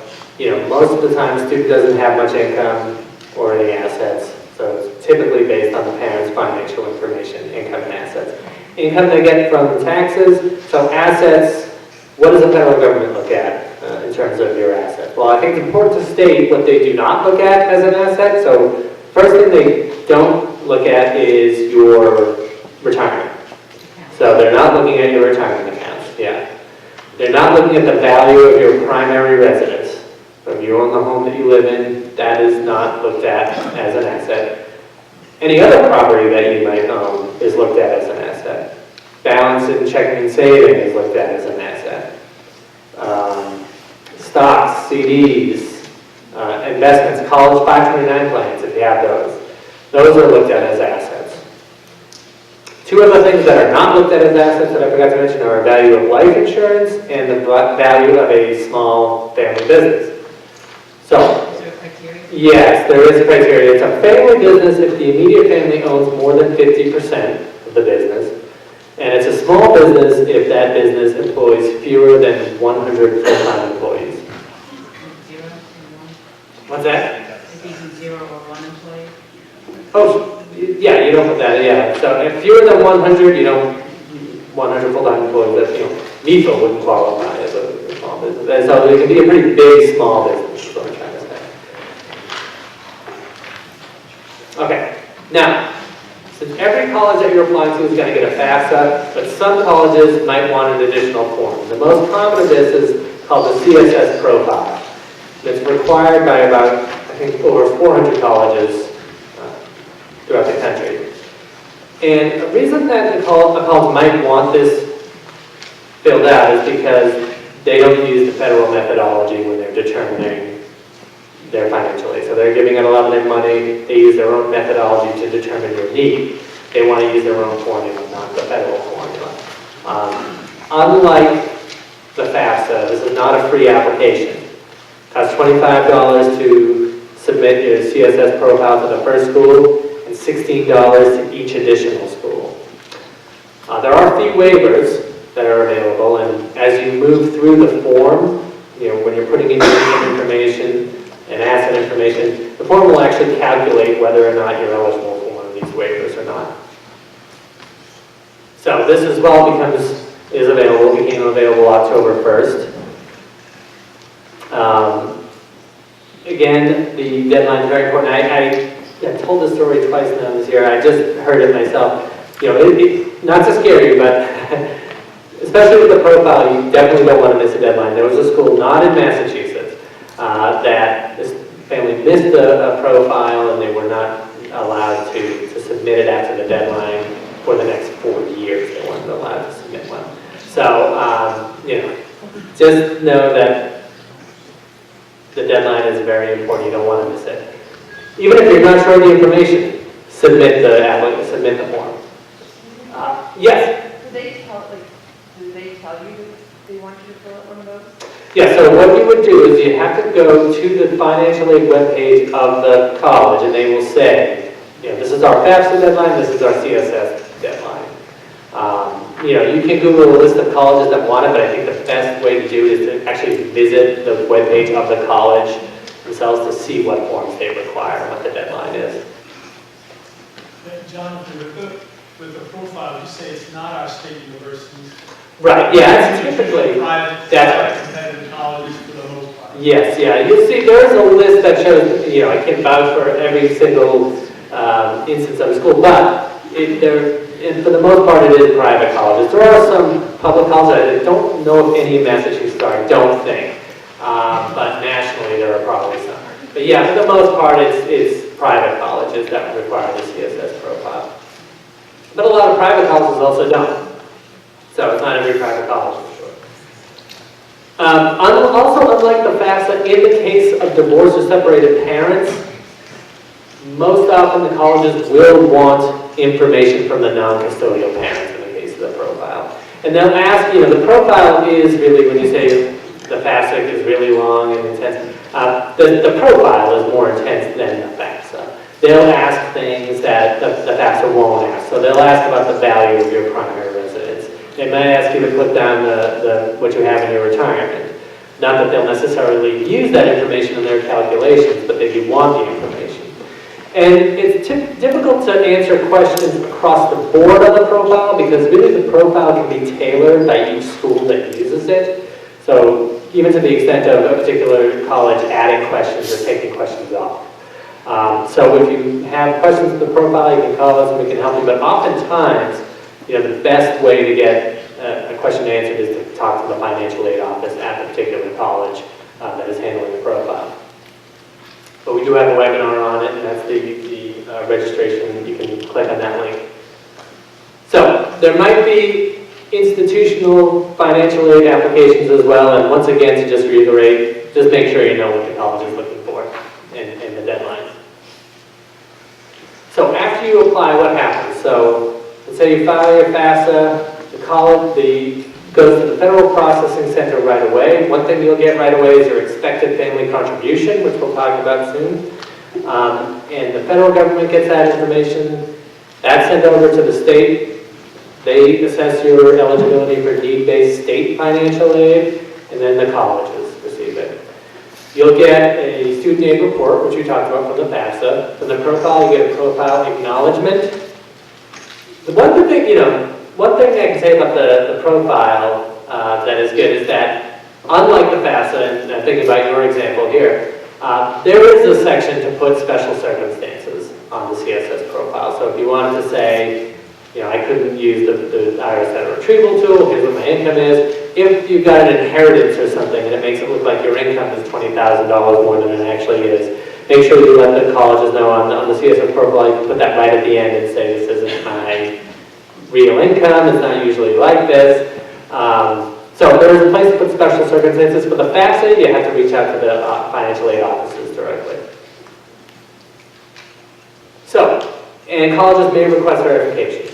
most of the time, the student doesn't have much income or any assets. So it's typically based on the parent's financial information, income and assets. Income they get from taxes. So assets, what does the federal government look at in terms of your assets? Well, I think it's important to state what they do not look at as an asset. So first thing they don't look at is your retirement. So they're not looking at your retirement accounts, yeah. They're not looking at the value of your primary residence. So if you own the home that you live in, that is not looked at as an asset. Any other property that you might own is looked at as an asset. Balance in checking and saving is looked at as an asset. Stocks, CDs, investments, college 529 plans, if you have those are looked at as assets. Two other things that are not looked at as assets that I forgot to mention are value of life insurance and the value of a small family business. So, Is there a criteria? yes, there is a criteria. It's a family business if the immediate family owns more than 50% of the business. And it's a small business if that business employs fewer than 100 full-time employees. 0 or 1? What's that? If you do 0 or 1 employee? Oh, yeah, you don't put that, yeah. So if fewer than 100, 100 full-time employees, that, NEFA wouldn't qualify as a small business. And so it can be a pretty big, small business, is what I'm trying to say. Okay, now, since every college that you're applying to is going to get a FAFSA, but some colleges might want an additional form. The most common of this is called the CSS profile. It's required by about, I think, over 400 colleges throughout the country. And the reason that a college might want this filled out is because they don't use the federal methodology when they're determining their financial aid. So they're giving out a lot of their money. They use their own methodology to determine your need. They want to use their own formula, not the federal formula. Unlike the FAFSA, this is not a free application. It costs $25 to submit your CSS profile to the first school, and $16 to each additional school. There are fee waivers that are available, and as you move through the form, when you're putting in your income information and asset information, the form will actually calculate whether or not you're eligible for one of these waivers or not. So this as well became available October 1st. Again, the deadline is very important. I told this story twice now this year. I just heard it myself. Not to scare you, but especially with the profile, you definitely don't want to miss a deadline. There was a school not in Massachusetts that this family missed a profile and they were not allowed to submit it after the deadline for the next 4 years. They weren't allowed to submit one. So, just know that the deadline is very important. You don't want to miss it. Even if you're not sure of the information, submit the form. Yes? Do they tell you that they want you to fill out one of those? Yeah, so what you would do is you have to go to the financial aid webpage of the college and they will say, this is our FAFSA deadline, this is our CSS deadline. You can Google a list of colleges that want it, but I think the best way to do it is to actually visit the webpage of the college themselves to see what forms they require and what the deadline is. Jonathan, with the profile, you say it's not our state universities. Right, yeah, it's typically, Private, that's right. competitive colleges for the most part. Yes, yeah, you'll see there's a list that shows, I can't vouch for every single instance of a school, but for the most part it is private colleges. There are some public colleges, I don't know if any in Massachusetts are, I don't think, but nationally there are probably some. But yeah, for the most part it's private colleges that require the CSS profile. But a lot of private colleges also don't. So it's not every private college for sure. Also, unlike the FAFSA, in the case of divorced or separated parents, most often the colleges will want information from the non-custodial parents in the case of the profile. And they'll ask, the profile is really, when you say the FAFSA is really long and intense, the profile is more intense than the FAFSA. They'll ask things that the FAFSA won't ask. So they'll ask about the value of your primary residence. They might ask you to put down what you have in your retirement. Not that they'll necessarily use that information in their calculations, but they do want the information. And it's difficult to answer questions across the board on the profile because really the profile can be tailored by each school that uses it. So even to the extent of a particular college adding questions or taking questions off. So if you have questions with the profile, you can call us and we can help you. But oftentimes, the best way to get a question answered is to talk to the financial aid office at the particular college that is handling the profile. But we do have a webinar on it, and that's the registration. You can click on that link. So there might be institutional financial aid applications as well, and once again, to just reiterate, just make sure you know what the college is looking for and the deadlines. So after you apply, what happens? So let's say you file your FAFSA, the college goes to the Federal Processing Center right away. One thing you'll get right away is your expected family contribution, which we'll talk about soon. And the federal government gets that information. That's sent over to the state. They assess your eligibility for need-based state financial aid, and then the colleges receive it. You'll get a student aid report, which we talked about from the FAFSA. From the profile, you get a profile acknowledgement. The one thing I can say about the profile that is good is that, unlike the FAFSA, and I'm thinking about your example here, there is a section to put special circumstances on the CSS profile. So if you wanted to say, I couldn't use the IRS data retrieval tool, here's what my income is. If you've got an inheritance or something and it makes it look like your income is $20,000 more than it actually is, make sure you let the colleges know on the CSS profile. You can put that right at the end and say, this isn't my real income, it's not usually like this. So there is a place to put special circumstances. For the FAFSA, you have to reach out to the financial aid offices directly. So, and colleges may request verification.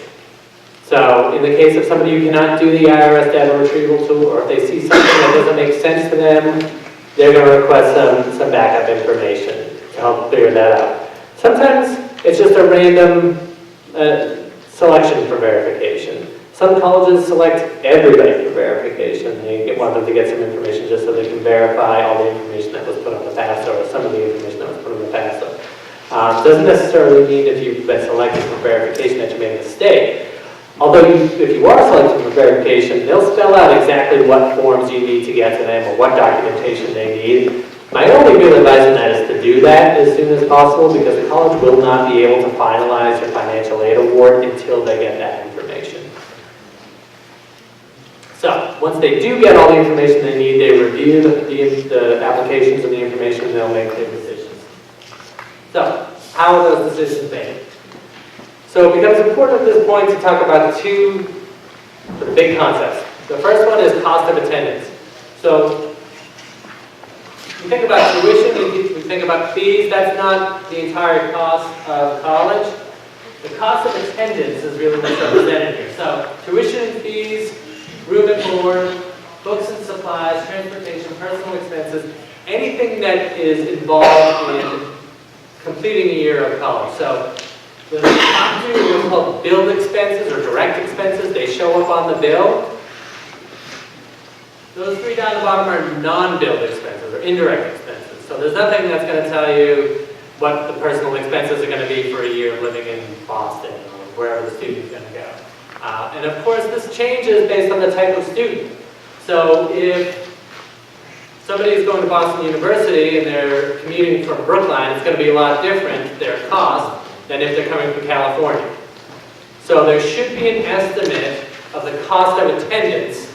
So in the case of somebody who cannot do the IRS data retrieval tool, or if they see something that doesn't make sense to them, they're going to request some backup information to help figure that out. Sometimes it's just a random selection for verification. Some colleges select everybody for verification. They want them to get some information just so they can verify all the information that was put on the FAFSA or some of the information that was put on the FAFSA. Doesn't necessarily mean if you've been selected for verification that you made a mistake. Although if you are selected for verification, they'll spell out exactly what forms you need to get to them or what documentation they need. My only real advice on that is to do that as soon as possible because the college will not be able to finalize your financial aid award until they get that information. So, once they do get all the information they need, they review the applications and the information and they'll make their decisions. So, how are those decisions made? So it becomes important at this point to talk about two big concepts. The first one is cost of attendance. So we think about tuition, we think about fees, that's not the entire cost of college. The cost of attendance is really what's represented here. So tuition and fees, room and board, books and supplies, transportation, personal expenses, anything that is involved in completing a year of college. So the top two are what's called billed expenses or direct expenses. They show up on the bill. Those three down the bottom are non-billed expenses or indirect expenses. So there's nothing that's going to tell you what the personal expenses are going to be for a year of living in Boston or wherever the student's going to go. And of course, this changes based on the type of student. So if somebody is going to Boston University and they're commuting from Brookline, it's going to be a lot different, their cost, than if they're coming from California. So there should be an estimate of the cost of attendance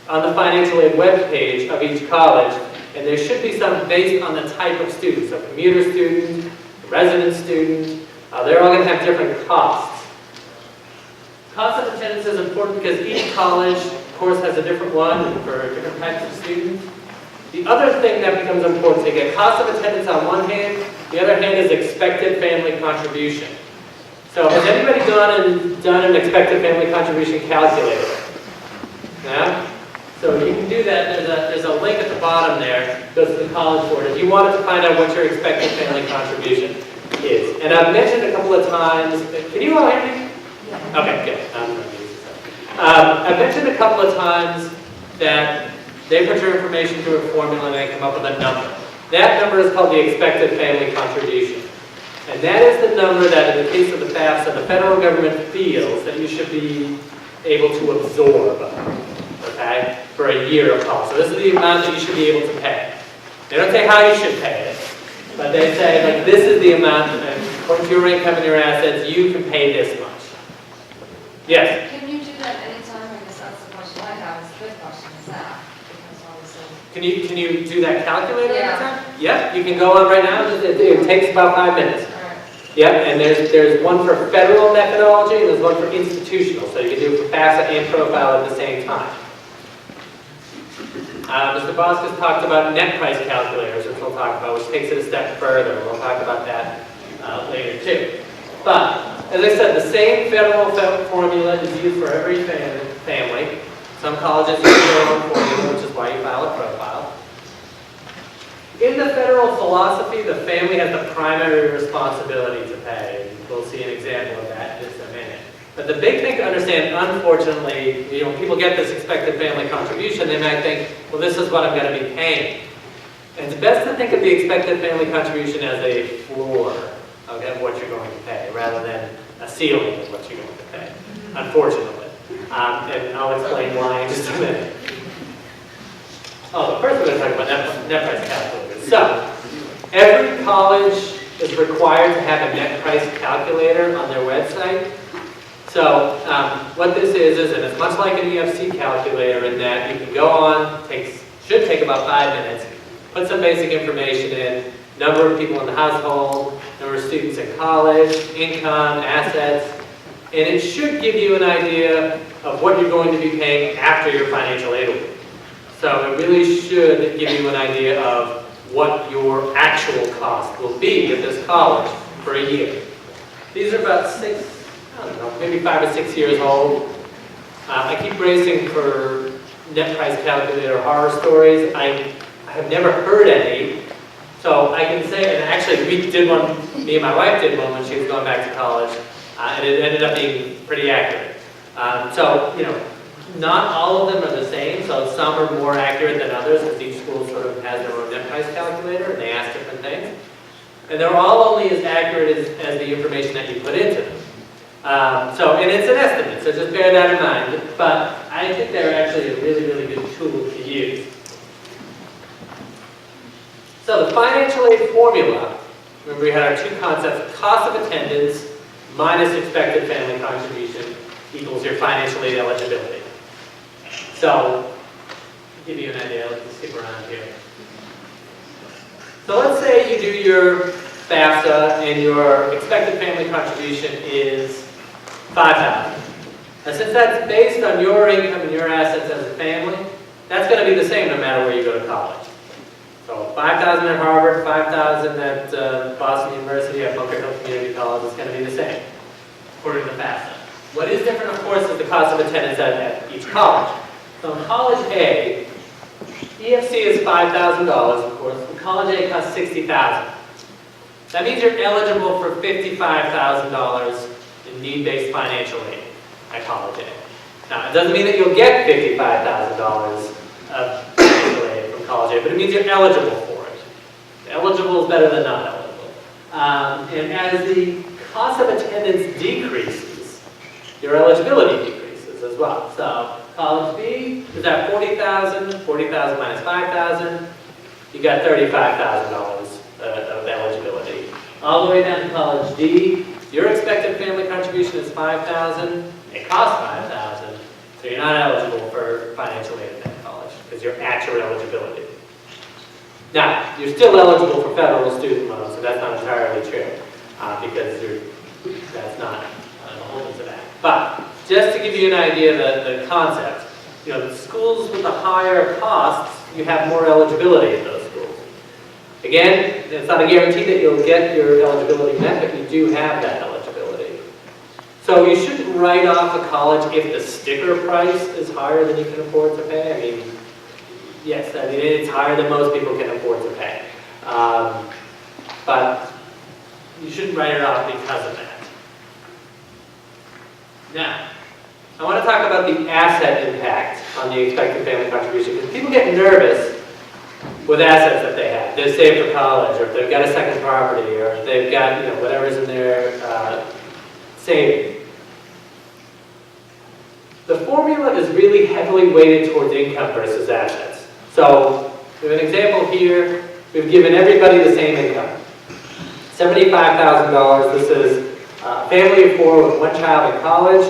on the financial aid webpage of each college, and there should be some based on the type of student. So commuter student, resident student, they're all going to have different costs. Cost of attendance is important because each college, of course, has a different one for different types of students. The other thing that becomes important to get cost of attendance on one hand, the other hand is expected family contribution. So has anybody gone and done an expected family contribution calculator? Yeah? So you can do that. There's a link at the bottom there. It goes to the College Board. If you wanted to find out what your expected family contribution is. And I've mentioned a couple of times, can you all hear me? Okay, good. I've mentioned a couple of times that they put your information through a formula and they come up with a number. That number is called the expected family contribution. And that is the number that, in the case of the FAFSA, the federal government feels that you should be able to absorb, okay, for a year of cost. So this is the amount that you should be able to pay. They don't say how you should pay it, but they say, like, this is the amount, and according to your income and your assets, you can pay this much. Yes? Can you do that anytime? I guess that's the question I have. It's a good question, is that? Because obviously. Can you do that calculator Yeah. anytime? Yeah, you can go on right now. It takes about 5 minutes. All right. Yep, and there's one for federal methodology and there's one for institutional. So you can do it for FAFSA and profile at the same time. Mr. Bosk has talked about net price calculators, which we'll talk about, which takes it a step further. We'll talk about that later too. But, as I said, the same federal formula is used for every family. Some colleges use their own formula, which is why you file a profile. In the federal philosophy, the family has the primary responsibility to pay. And we'll see an example of that in just a minute. But the big thing to understand, unfortunately, when people get this expected family contribution, they might think, well, this is what I'm going to be paying. And it's best to think of the expected family contribution as a floor, okay, of what you're going to pay, rather than a ceiling of what you're going to pay, unfortunately. And I'll explain why in just a minute. Oh, but first we're going to talk about net price calculators. So, every college is required to have a net price calculator on their website. So, what this is, and it's much like an EFC calculator in that you can go on, should take about 5 minutes, put some basic information in, number of people in the household, number of students in college, income, assets, and it should give you an idea of what you're going to be paying after your financial aid award. So it really should give you an idea of what your actual cost will be at this college for a year. These are about 6, I don't know, maybe 5 or 6 years old. I keep bracing for net price calculator horror stories. I have never heard any. So I can say, and actually we did one, me and my wife did one when she was going back to college, and it ended up being pretty accurate. So, you know, not all of them are the same, so some are more accurate than others, because each school sort of has their own net price calculator, and they ask different things. And they're all only as accurate as the information that you put into them. And it's an estimate, so just bear that in mind. But I think they're actually a really, really good tool to use. So the financial aid formula, remember we had our two concepts, cost of attendance minus expected family contribution equals your financial aid eligibility. So, to give you an idea, let's just skip around here. So let's say you do your FAFSA and your expected family contribution is $5,000. And since that's based on your income and your assets as a family, that's going to be the same no matter where you go to college. So $5,000 at Harvard, $5,000 at Boston University, at Bunker Hill Community College, it's going to be the same, according to FAFSA. What is different, of course, is the cost of attendance at each college. So in College A, EFC is $5,000, of course. And College A costs $60,000. That means you're eligible for $55,000 in need-based financial aid at College A. Now, it doesn't mean that you'll get $55,000 of financial aid from College A, but it means you're eligible for it. Eligible is better than not eligible. And as the cost of attendance decreases, your eligibility decreases as well. So College B is at $40,000, $40,000 minus $5,000, you got $35,000 of eligibility. All the way down to College D, your expected family contribution is $5,000, it costs $5,000, so you're not eligible for financial aid at that college because you're at your eligibility. Now, you're still eligible for federal student loans, so that's not entirely true because that's not the holdings of that. But just to give you an idea of the concept, you know, the schools with the higher costs, you have more eligibility at those schools. Again, it's not a guarantee that you'll get your eligibility met, but you do have that eligibility. So you shouldn't write off a college if the sticker price is higher than you can afford to pay. I mean, yes, I mean, it's higher than most people can afford to pay. But you shouldn't write it off because of that. Now, I want to talk about the asset impact on the expected family contribution, because people get nervous with assets that they have. They're saved for college, or if they've got a second property, or if they've got, you know, whatever's in their savings. The formula is really heavily weighted towards income versus assets. So, we have an example here. We've given everybody the same income. $75,000. This is a family of 4 with 1 child in college.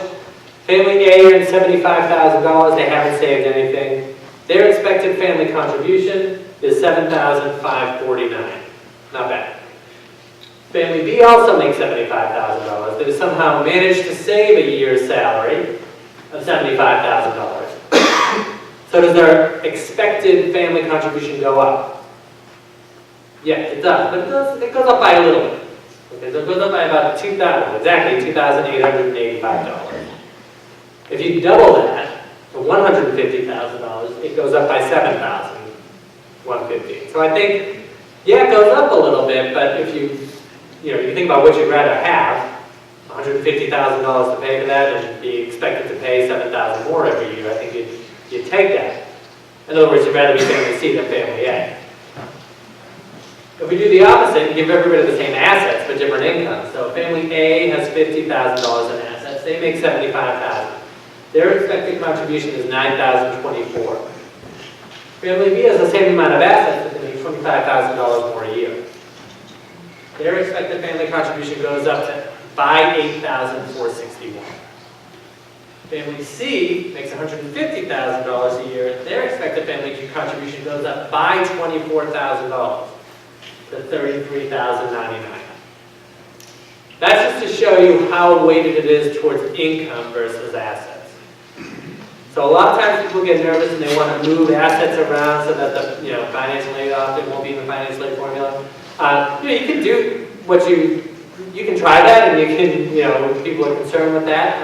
Family A earned $75,000. They haven't saved anything. Their expected family contribution is $7,549. Not bad. Family B also makes $75,000. They somehow managed to save a year's salary of $75,000. So does their expected family contribution go up? Yes, it does, but it goes up by a little bit. Okay, so it goes up by about exactly $2,885. If you double that to $150,000, it goes up by $7,150. So I think, yeah, it goes up a little bit, but if you think about what you'd rather have, $150,000 to pay for that and be expected to pay $7,000 more every year, I think you'd take that. In other words, you'd rather be family C than family A. If we do the opposite and give everybody the same assets but different incomes, so family A has $50,000 in assets, they make $75,000. Their expected contribution is $9,024. Family B has the same amount of assets, but they make $25,000 more a year. Their expected family contribution goes up by $8,461. Family C makes $150,000 a year. Their expected family contribution goes up by $24,000 to $33,099. That's just to show you how weighted it is towards income versus assets. So a lot of times people get nervous and they want to move assets around so that the financial aid often won't be in the financial aid formula. You can do what you can try that, and you can, if people are concerned with that,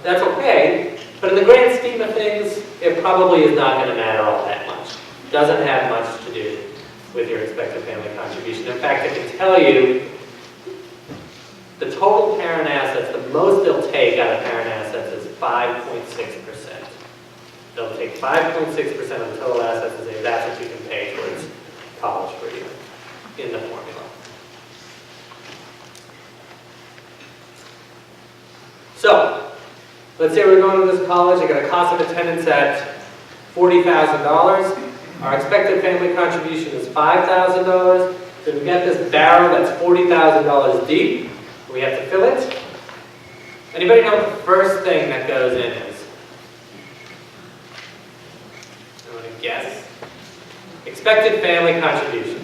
that's okay. But in the grand scheme of things, it probably is not going to matter all that much. It doesn't have much to do with your expected family contribution. In fact, I can tell you the total parent assets, the most they'll take out of parent assets is 5.6%. They'll take 5.6% of the total assets and say that's what you can pay towards college for you in the formula. So, let's say we're going to this college, I got a cost of attendance at $40,000. Our expected family contribution is $5,000. So we've got this barrel that's $40,000 deep. We have to fill it. Anybody know what the first thing that goes in is? I'm going to guess. Expected family contribution.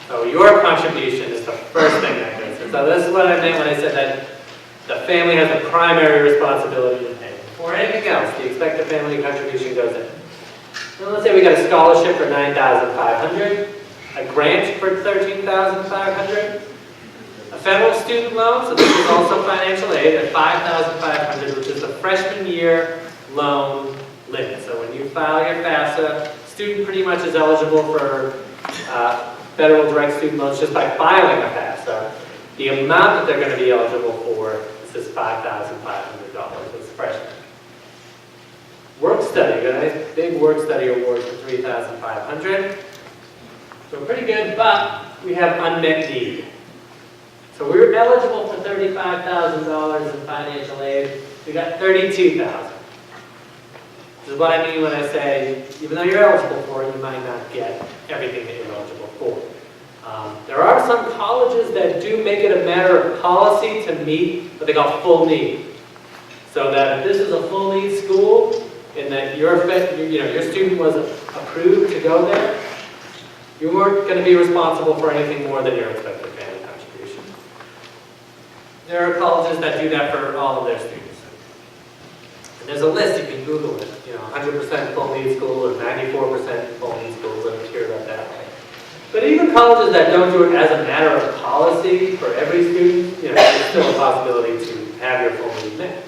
So your contribution is the first thing that goes in. So this is what I meant when I said that the family has a primary responsibility to pay. Before anything else, the expected family contribution goes in. Now let's say we got a scholarship for $9,500, a grant for $13,500, a federal student loan, so this is also financial aid, at $5,500, which is the freshman year loan limit. So when you file your FAFSA, student pretty much is eligible for federal direct student loans just by filing a FAFSA. The amount that they're going to be eligible for is this $5,500 as freshmen. Work study, got a nice big work study award for $3,500. So pretty good, but we have unmet need. So we were eligible for $35,000 in financial aid. We got $32,000. This is what I mean when I say, even though you're eligible for it, you might not get everything that you're eligible for. There are some colleges that do make it a matter of policy to meet what they call full need. So that if this is a full need school, and that your student was approved to go there, you weren't going to be responsible for anything more than your expected family contribution. There are colleges that do that for all of their students. There's a list, you can Google it, 100% full need school or 94% full need schools, I don't care about that way. But even colleges that don't do it as a matter of policy for every student, there's still a possibility to have your full need met.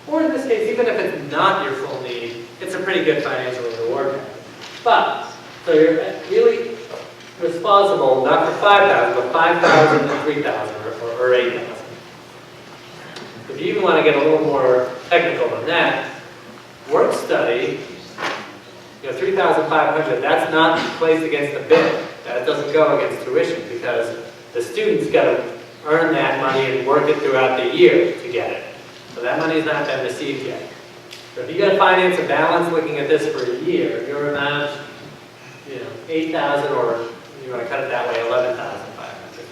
Or in this case, even if it's not your full need, it's a pretty good financial reward. But, so you're really responsible, not for 5,000, but 5,000 and 3,000 or 8,000. If you even want to get a little more technical than that, work study, 3,500, that's not placed against the bid. That doesn't go against tuition because the student's got to earn that money and work it throughout the year to get it. So that money's not been received yet. So if you got to finance a balance looking at this for a year, your amount, 8,000 or you want to cut it that way, 11,500.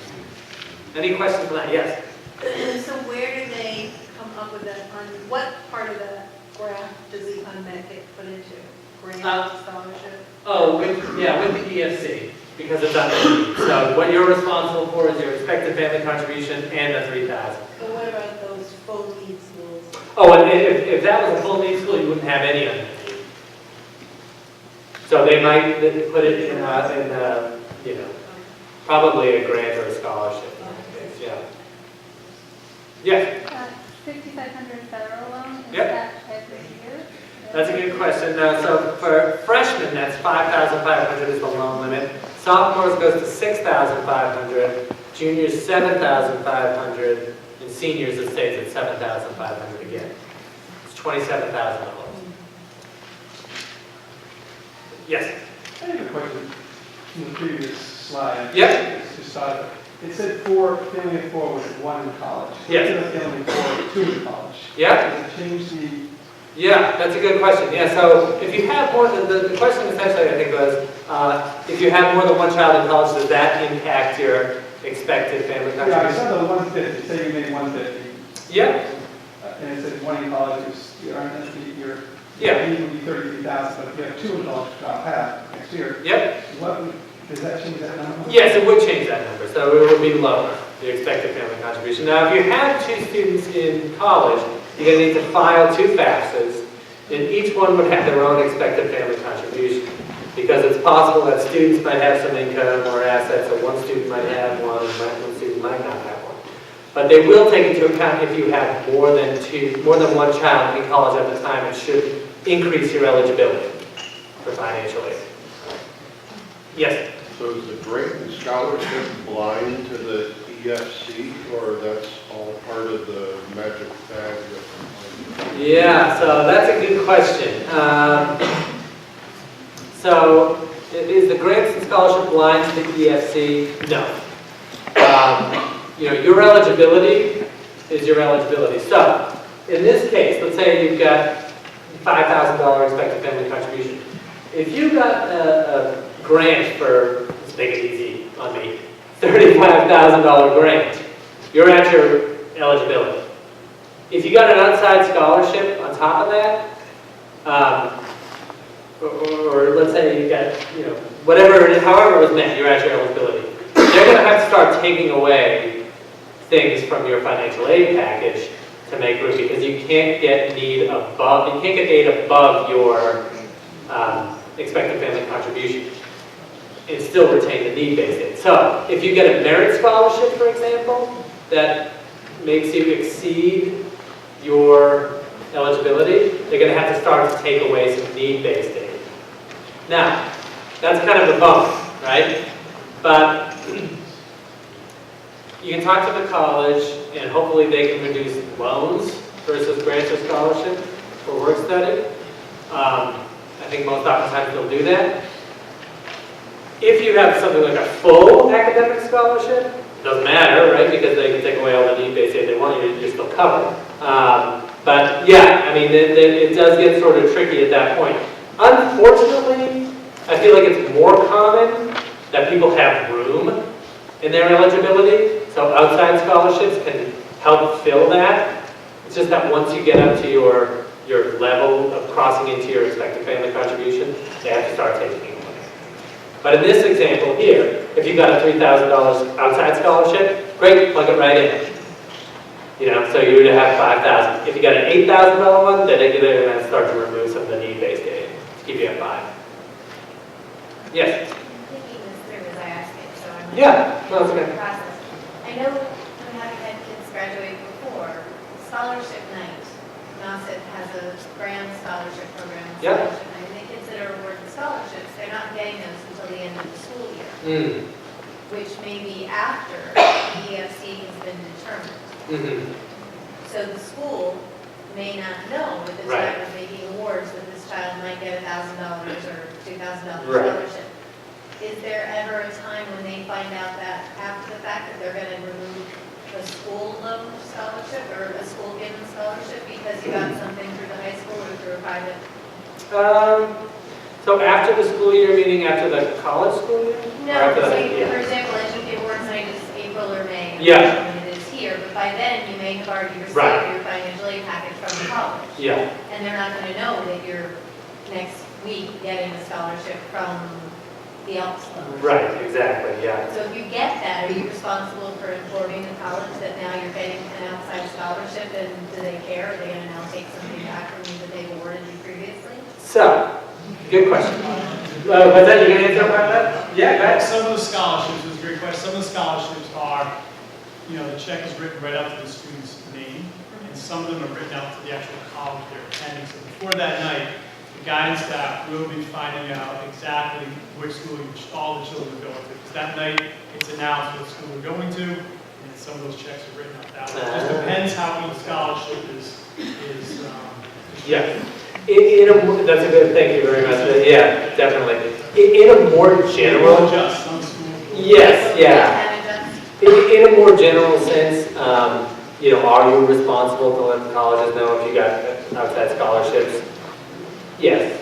Any questions on that? Yes? So where do they come up with that, on what part of the graph does the unmet get put into? Grant, scholarship? Oh, with the EFC, because it's under need. So what you're responsible for is your expected family contribution and the 3,000. But what about those full need schools? Oh, and if that was a full need school, you wouldn't have any unmet need. So they might put it in probably a grant or a scholarship. Yeah. Yeah. 5,500 federal loan, is Yep. that every year? That's a good question. So for freshmen, that's 5,500 is the loan limit. Sophomores goes to 6,500. Juniors 7,500, and seniors it stays at 7,500 again. It's $27,000. Yes. I have a question from the previous slide. Yep. It said 4, family of 4 with 1 in college. Yes. Instead of family of 4 with 2 in college. Yep. Does it change the... Yeah, that's a good question. Yeah, so if you have more than, the question essentially I think was, if you have more than one child in college, does that impact your expected family Yeah, I contribution? saw the 150, say you made 150. Yeah. And it said 1 in college, your Yeah. need would be 33,000, but if you have 2 in college, drop half next year. Yep. Does that change that number? Yes, it would change that number, so it would be lower, the expected family contribution. Now, if you have 2 students in college, you're going to need to file 2 FAFSAs, and each one would have their own expected family contribution. Because it's possible that students might have some income or assets, or one student might have one, and one student might not have one. But they will take into account if you have more than 1 child in college at the time, it should increase your eligibility for financial aid. Yes? So is the grant and scholarship blind to the EFC, or that's all part of the magic bag? Yeah, so that's a good question. So is the grants and scholarship blind to the EFC? No. Your eligibility is your eligibility. So in this case, let's say you've got $5,000 expected family contribution. If you got a grant for, let's make it easy on me, $35,000 grant, you're at your eligibility. If you got an outside scholarship on top of that, or let's say you got, whatever it is, however it was met, you're at your eligibility. They're going to have to start taking away things from your financial aid package to make room, because you can't get aid above your expected family contribution and still retain the need-based aid. So if you get a merit scholarship, for example, that makes you exceed your eligibility, they're going to have to start to take away some need-based aid. Now, that's kind of a bummer, right? But you can talk to the college, and hopefully they can reduce loans versus grants or scholarship for work study. I think most oftentimes they'll do that. If you have something like a full academic scholarship, it doesn't matter, right? Because they can take away all the need-based aid they want, you're still covered. But yeah, I mean, it does get sort of tricky at that point. Unfortunately, I feel like it's more common that people have room in their eligibility, so outside scholarships can help fill that. It's just that once you get up to your level of crossing into your expected family contribution, they have to start taking it away. But in this example here, if you got a $3,000 outside scholarship, great, plug it right in. You know, so you would have 5,000. If you got an $8,000 one, then they're going to start to remove some of the need-based aid to keep you at 5. Yes? I'm thinking this through as I ask it, so I'm not. Yeah, no, it's okay. Process. I know we haven't had kids graduate before, scholarship night. NASIP has a grand scholarship program. Yep. Scholarship night. And the kids that are awarded scholarships, they're not getting those until the end of the school year, which may be after the EFC has been determined. So the school may not know at the time of making awards that this child might get $1,000 or $2,000 scholarship. Is there ever a time when they find out that after the fact that they're going to remove a school loan scholarship or a school given scholarship because you got something through the high school or through a private? So after the school year, meaning after the college school year? No, for example, I think the awards night is April or May. Yeah. When it is here, but by then you may have already received your financial aid package from the college. Yeah. And they're not going to know that you're next week getting a scholarship from the Elks Club. Right, exactly, yeah. So if you get that, are you responsible for informing the college that now you're getting an outside scholarship, and do they care? Are they going to now take something back from you that they've awarded you previously? So, good question. Was that, you going to answer part of that? Yeah, go ahead. Some of the scholarships, it's a great question, some of the scholarships are, you know, the check is written right out to the student's name, and some of them are written out to the actual college they're attending. So before that night, the guidance staff will be finding out exactly which school all the children are going to. Because that night, it's announced what school we're going to, and some of those checks are written out that way. It just depends how each scholarship is yeah. That's a good, thank you very much. Yeah, definitely. In a more general, just some schools. yes, yeah. In a more general sense, you know, are you responsible to let the colleges know if you got outside scholarships? Yes.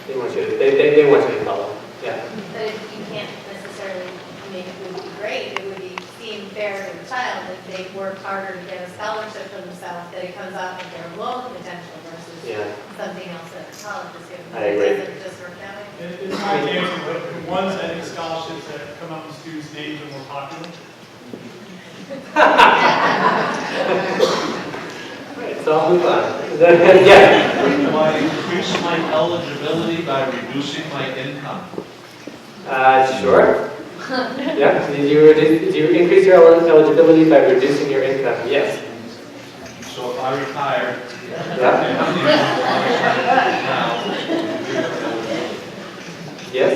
They want you to, they want you to tell them. Yeah. But if you can't necessarily make it would be great, it would be seem fair to the child if they work harder to get a scholarship for themselves, that it comes off of their loan potential versus something else that the college is giving. I agree. Doesn't just work that way? It's hard to answer, but the ones, I think, scholarships that come up in students' names are more popular. It's all move on. Yeah. Do I increase my eligibility by reducing my income? Sure. Yeah. Did you increase your eligibility by reducing your income? Yes. So if I retire, Yeah. how many now? Yes.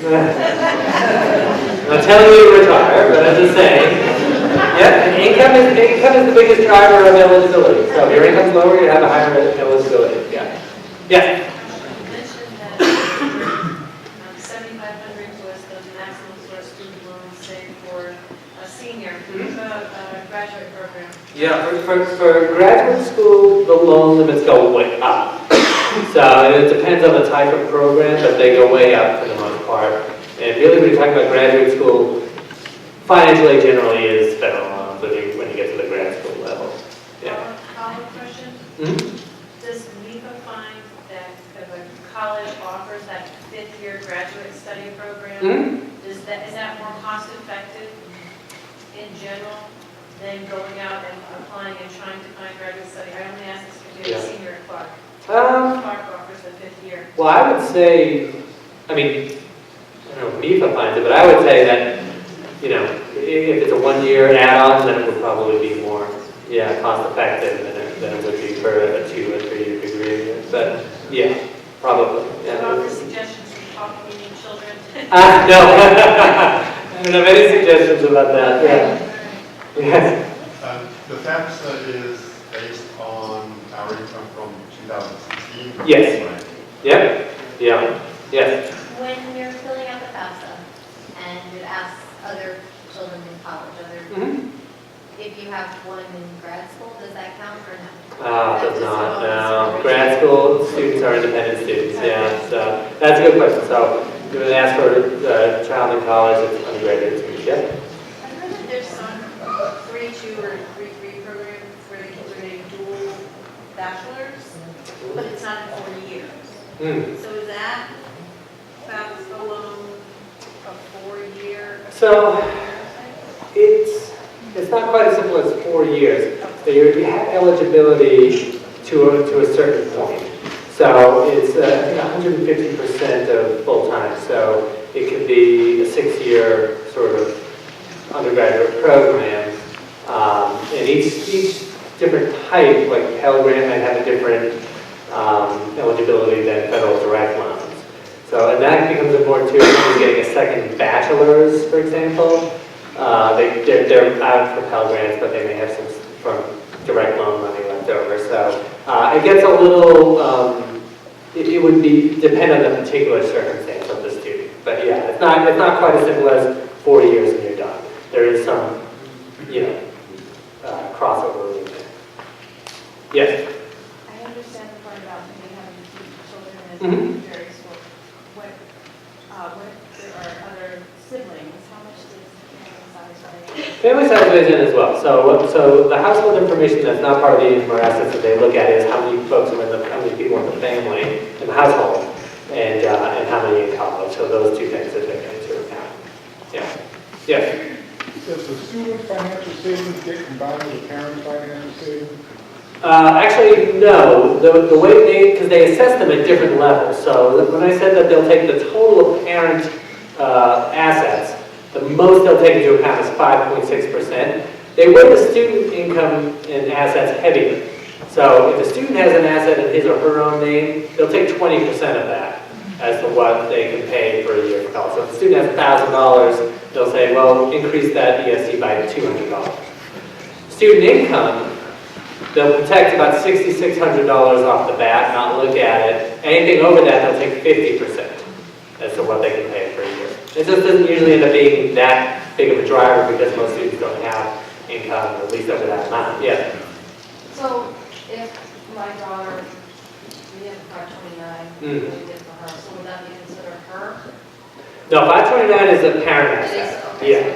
I'm not telling you to retire, but I'm just saying. Yeah, and income is the biggest driver of eligibility. So if your income's lower, you have a higher eligibility. Yeah. Yeah. You mentioned that 7,500 was the maximum for student loans, say for a senior. What about graduate program? Yeah, for graduate school, the loan limits go way up. So it depends on the type of program, but they go way up for the most part. And really, when you're talking about graduate school, financial aid generally is federal loans when you get to the grad school level. Yeah. Follow-up question. Does NEPA find that if a college offers that fifth-year graduate study program, is that more cost-effective in general than going out and applying and trying to find graduate study? I only ask this because you're a senior at Clark. Clark offers the fifth year. Well, I would say, I mean, I don't know if NEPA finds it, but I would say that, you know, if it's a one-year add-on, then it would probably be more, cost-effective than it would be for a 2 or 3 year degree. But, yeah, probably. Yeah. What are the suggestions for talking to children? No. I don't have any suggestions about that. Yeah. Yes. The FAFSA is based on our income from 2016? Yes. Yep. Yeah. Yes. When you're filling out the FAFSA and it asks other children in college, if you have one in grad school, does that count or no? Does not, no. Grad school students are independent students, so that's a good question. So you're going to ask for a child in college, it's undergraduate students, yeah? I heard that there's some 3-2 or 3-3 programs where the kids are getting dual bachelors, but it's not in 4 years. So is that FAFSA loan a 4-year? So it's It's not quite as simple as 4 years, but you have eligibility to a certain point. So it's I think 150% of full-time. So it could be a 6-year sort of undergraduate program. And each different type, like Pell Grant might have a different eligibility than federal direct loans. So, and that becomes important too, if you're getting a second bachelor's, for example. They're out for Pell Grants, but they may have some from direct loan money left over. So it gets a little, it would be depend on the particular circumstance of the student. But yeah, it's not quite as simple as 4 years and you're done. There is some, crossover in there. Yes? I understand the part about maybe having to keep children in Mhm. various schools. What if there are other siblings, how much does family size play? Family size weighs in as well. So the household information that's not part of the NRHS that they look at is how many folks are how many people in the family, in the household, and how many in college. So those two things are taken into account. Yeah. Yes. Does the student financial savings get combined with the parent financial savings? Actually, no. The way because they assess them at different levels. So when I said that they'll take the total of parent assets, the most they'll take into account is 5.6%. They weigh the student income and assets heavily. So if a student has an asset in his or her own name, they'll take 20% of that as to what they can pay for a year of college. So if a student has $1,000, they'll say, well, increase that ESC by $200. Student income, they'll protect about $6,600 off the bat, not look at it. Anything over that, they'll take 50% as to what they can pay for a year. It just doesn't usually end up being that big of a driver because most students don't have income, at least over that amount. Yeah. So if my daughter, we have 529, we did for her, so would that be considered her? No, 529 is a parent asset. Yeah.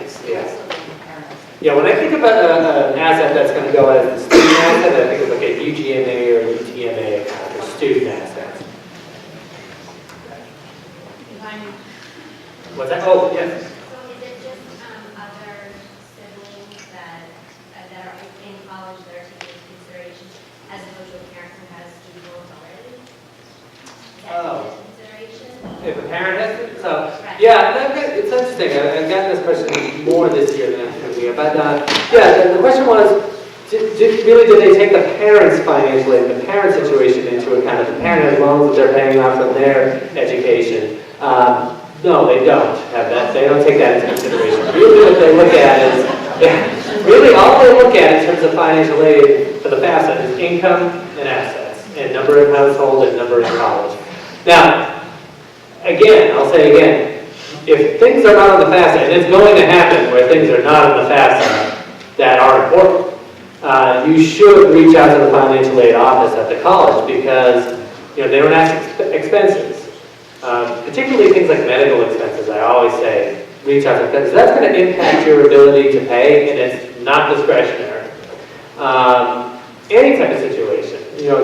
Yeah, when I think about an asset that's going to go as a student asset, I think of like a UGMA or UTMA account or student assets. What's that? Oh, yes. So is it just other siblings that are in college that are taking into consideration as opposed to a parent who has student loans already? Is that taken into consideration? If a parent has it, so yeah, it's interesting. I've gotten this question more this year than last year. But yeah, the question was, did they take the parents' financial aid, the parent situation into account? If the parent has loans that they're paying off from their education, no, they don't have that. They don't take that into consideration. Really, what they look at is, really all they look at in terms of financial aid for the FAFSA is income and assets, and number in household and number in college. Now, again, I'll say again, if things are not on the FAFSA, and it's going to happen where things are not on the FAFSA that are important, you should reach out to the financial aid office at the college because they don't ask expenses. Particularly things like medical expenses, I always say, reach out to them because that's going to impact your ability to pay, and it's not discretionary. Any type of situation,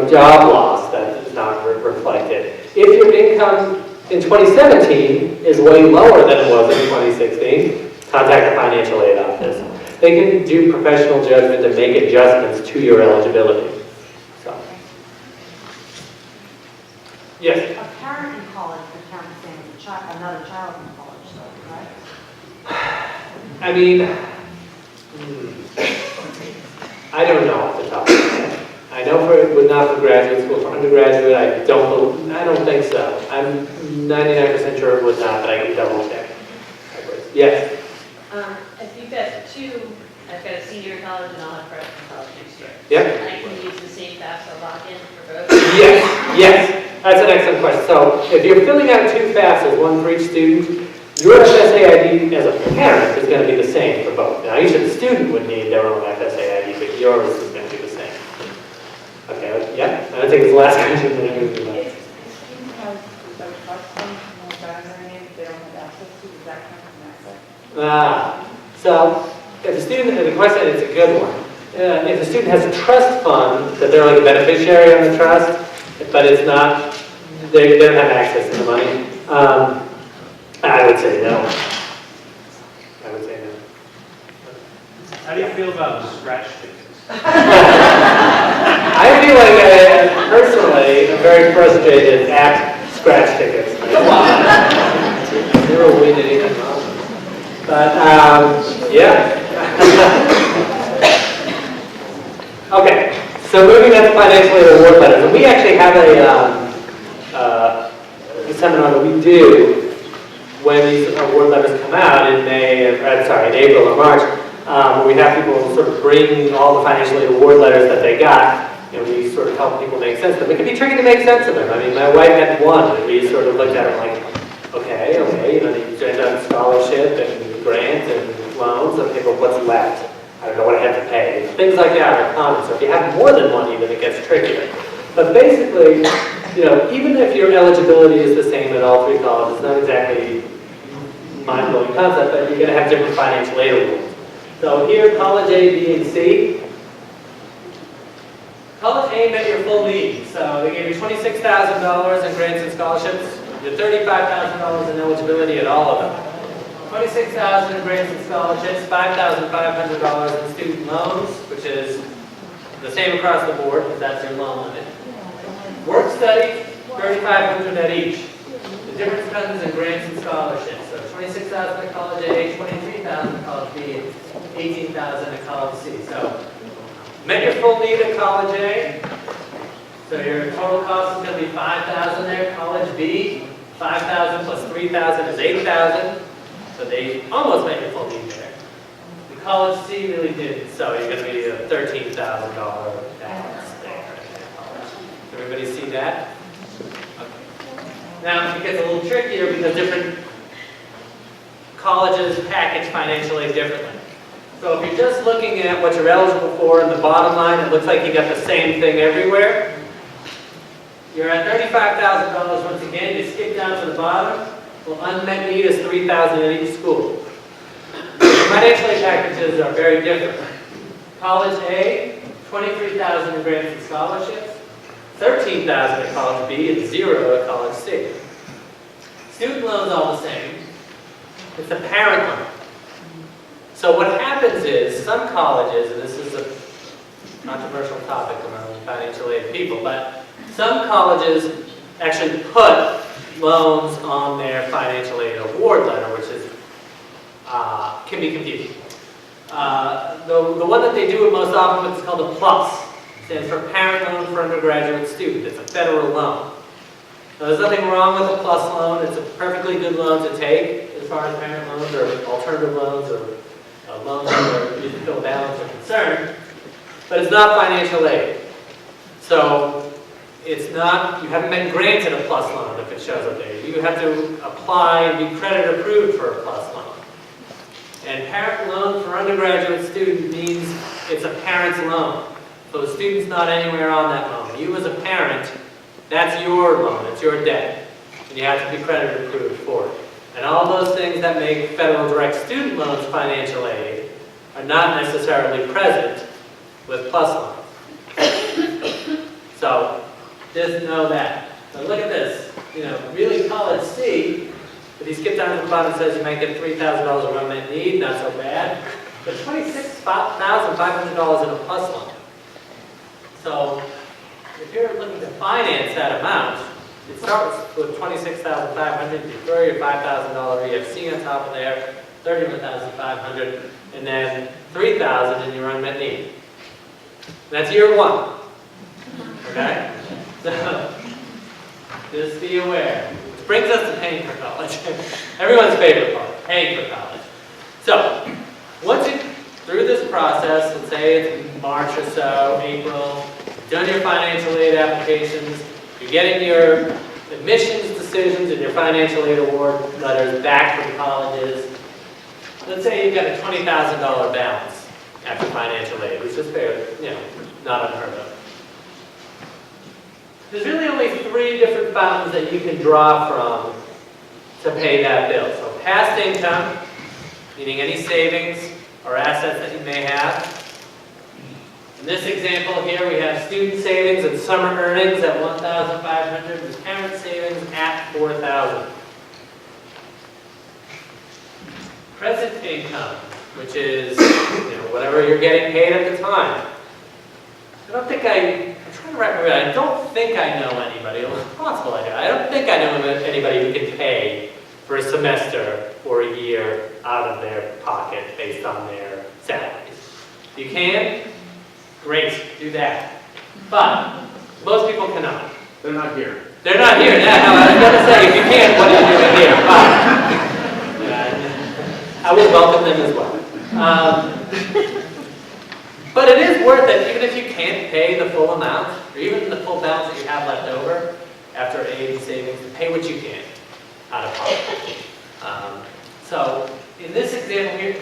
job loss that is not reflected. If your income in 2017 is way lower than it was in 2016, contact the financial aid office. They can do professional judgment and make adjustments to your eligibility. So, yes? A parent in college would count the same as another child in college, though, right? I mean, I don't know off the top of my head. I know but not for graduate school. For undergraduate, I don't think so. I'm 99% sure it would not, but I can double check. Yes? If you've got I've got a senior in college and I'll have freshman college next year. Yep. I can use the same FAFSA login for both? Yes. That's an excellent question. So if you're filling out two FAFSAs, one for each student, your FSA ID as a parent is going to be the same for both. Now, each student would need their own FSA ID, but yours is going to be the same. Okay, yeah? I think it's the last question that I'm going to do. If a student has a trust fund in their name they don't have access to, does that count as an asset? So if a student, and the question, it's a good one. If a student has a trust fund, that they're like a beneficiary on the trust, but it's not, they don't have access to the money, I would say no. I would say no. How do you feel about scratch tickets? I feel like I personally am very frustrated at scratch tickets. Never win anything wrong. But, yeah. Okay, so moving on to financial aid award letters. And we actually have a seminar that we do when these award letters come out in in April or March. We have people sort of bring all the financial aid award letters that they got, and we sort of help people make sense of them. It can be tricky to make sense of them. I mean, my wife had one, and we sort of looked at it like, okay, you know, you turned on scholarship and grants and loans, okay, but what's left? I don't know what I have to pay. Things like that are common. So if you have more than one, even, it gets trickier. But basically, you know, even if your eligibility is the same at all three colleges, it's not exactly mind-blowing concept, but you're going to have different financial aid awards. So here, college A, B, and C. College A met your full needs. So they gave you $26,000 in grants and scholarships. You had $35,000 in eligibility at all of them. $26,000 in grants and scholarships, $5,500 in student loans, which is the same across the board, because that's your loan limit. Work study, $3,500 at each. The difference comes in grants and scholarships. So $26,000 at college A, $23,000 at college B, and $18,000 at college C. So met your full need at college A. So your total cost is going to be $5,000 there. College B, $5,000 plus $3,000 is $8,000. So they almost met your full need there. The college C really didn't. So you're going to be a $13,000 balance there. Everybody see that? Okay. Now it gets a little trickier because different colleges package financial aid differently. So if you're just looking at what you're eligible for in the bottom line, it looks like you got the same thing everywhere. You're at $35,000 once again. You skip down to the bottom. Well, unmet need is $3,000 at each school. Financial aid packages are very different. College A, $23,000 in grants and scholarships. $13,000 at college B, and $0 at college C. Student loans all the same. It's a parent loan. So what happens is some colleges, and this is a controversial topic among financial aid people, but some colleges actually put loans on their financial aid award letter, which is can be confusing. The one that they do it most often is called a PLUS. Stands for Parent Loan for Undergraduate Student. It's a federal loan. Now, there's nothing wrong with a PLUS loan. It's a perfectly good loan to take as far as parent loans or alternative loans or loans where you can fill balance or concern. But it's not financial aid. So it's not, you haven't been granted a PLUS loan if it shows up there. You have to apply and be credit approved for a PLUS loan. And parent loan for undergraduate student means it's a parent's loan. So the student's not anywhere on that loan. You as a parent, that's your loan, it's your debt. And you have to be credit approved for it. And all those things that make federal direct student loans financial aid are not necessarily present with PLUS loans. So just know that. So look at this. You know, really college C, if you skip down to the bottom, it says you might get $3,000 of unmet need, not so bad. But $26,500 in a PLUS loan. So if you're looking to finance that amount, it starts with $26,500. You throw your $5,000 EFC on top of there, $31,500, and then $3,000 in your unmet need. That's year one. Okay? So just be aware. Which brings us to paying for college. Everyone's favorite part, paying for college. So once you're through this process, let's say it's March or so, April, you've done your financial aid applications, you're getting your admissions decisions and your financial aid award letters back from colleges. Let's say you've got a $20,000 balance after financial aid, which is fair, not unheard of. There's really only 3 different fountains that you can draw from to pay that bill. So past income, meaning any savings or assets that you may have. In this example here, we have student savings and summer earnings at $1,500 and parent savings at $4,000. Present income, which is whatever you're getting paid at the time. I'm trying to remember, I don't think I know anybody, it's possible I do. I don't think I know anybody who can pay for a semester or a year out of their pocket based on their salaries. You can? Great, do that. But most people cannot. They're not here. They're not here. Yeah, no, I was going to say, if you can't, what are you doing here? But, I would welcome them as well. But it is worth it, even if you can't pay the full amount, or even the full balance that you have left over after aid and savings, pay what you can out of pocket. So in this example here,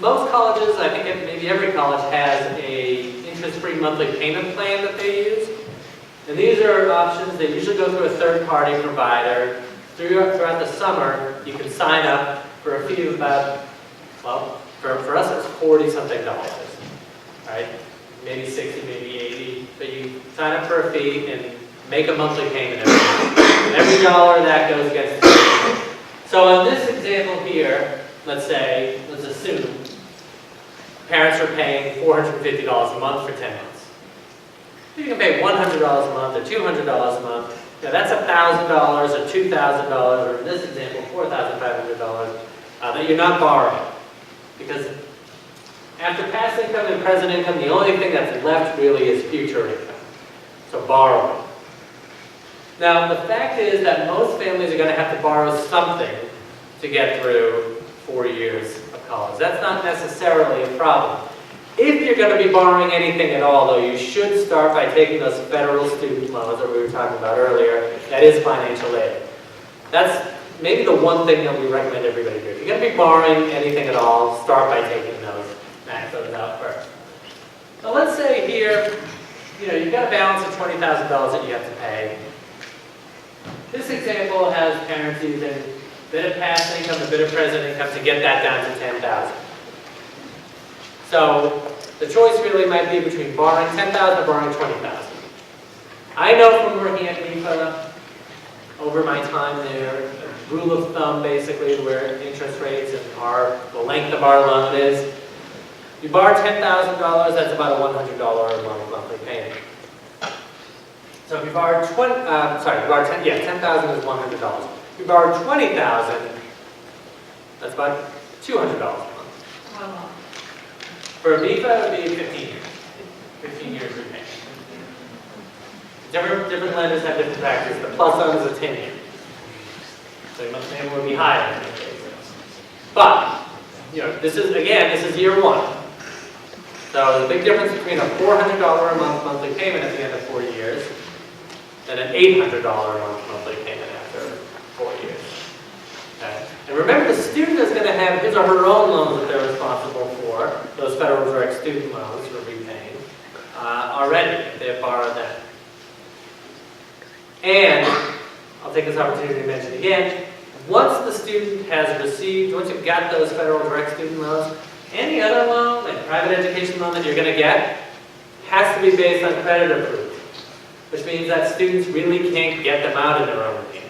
most colleges, I think maybe every college has a interest-free monthly payment plan that they use. And these are options. They usually go through a third-party provider. Throughout the summer, you can sign up for a fee of about, well, for us it's $40-something. Right? Maybe 60, maybe 80, but you sign up for a fee and make a monthly payment every month. And every dollar that goes gets paid. So in this example here, let's assume parents are paying $450 a month for 10 months. You can pay $100 a month or $200 a month. Now that's $1,000 or $2,000, or in this example, $4,500 that you're not borrowing. Because after past income and present income, the only thing that's left really is future income. So borrowing. Now, the fact is that most families are going to have to borrow something to get through 4 years of college. That's not necessarily a problem. If you're going to be borrowing anything at all, though, you should start by taking those federal student loans that we were talking about earlier. That is financial aid. That's maybe the one thing that we recommend everybody do. If you're going to be borrowing anything at all, start by taking those. Max those out first. So let's say here, you've got a balance of $20,000 that you have to pay. This example has parents using a bit of past income, a bit of present income to get that down to $10,000. So the choice really might be between borrowing $10,000 or borrowing $20,000. I know from working at NEPA over my time there, a rule of thumb basically where interest rates and the length of our loan is. You borrow $10,000, that's about a $100 a month monthly payment. So if you borrow $10,000 is $100. If you borrow $20,000, that's about $200 a month. For NEPA, it would be 15 years. 15 years repayment. Different lenders have different factors. The plus zone is a 10 year. So your monthly payment would be higher in that case. But, this is year one. So there's a big difference between a $400 a month monthly payment at the end of 4 years and an $800 a month monthly payment after 4 years. Okay? And remember, the student is going to have his or her own loans that they're responsible for, those federal direct student loans for repaying, already, if they have borrowed them. And I'll take this opportunity to mention again, once the student has received, once you've got those federal direct student loans, any other loan, like private education loan that you're going to get, has to be based on credit approved, which means that students really can't get them out in their own name.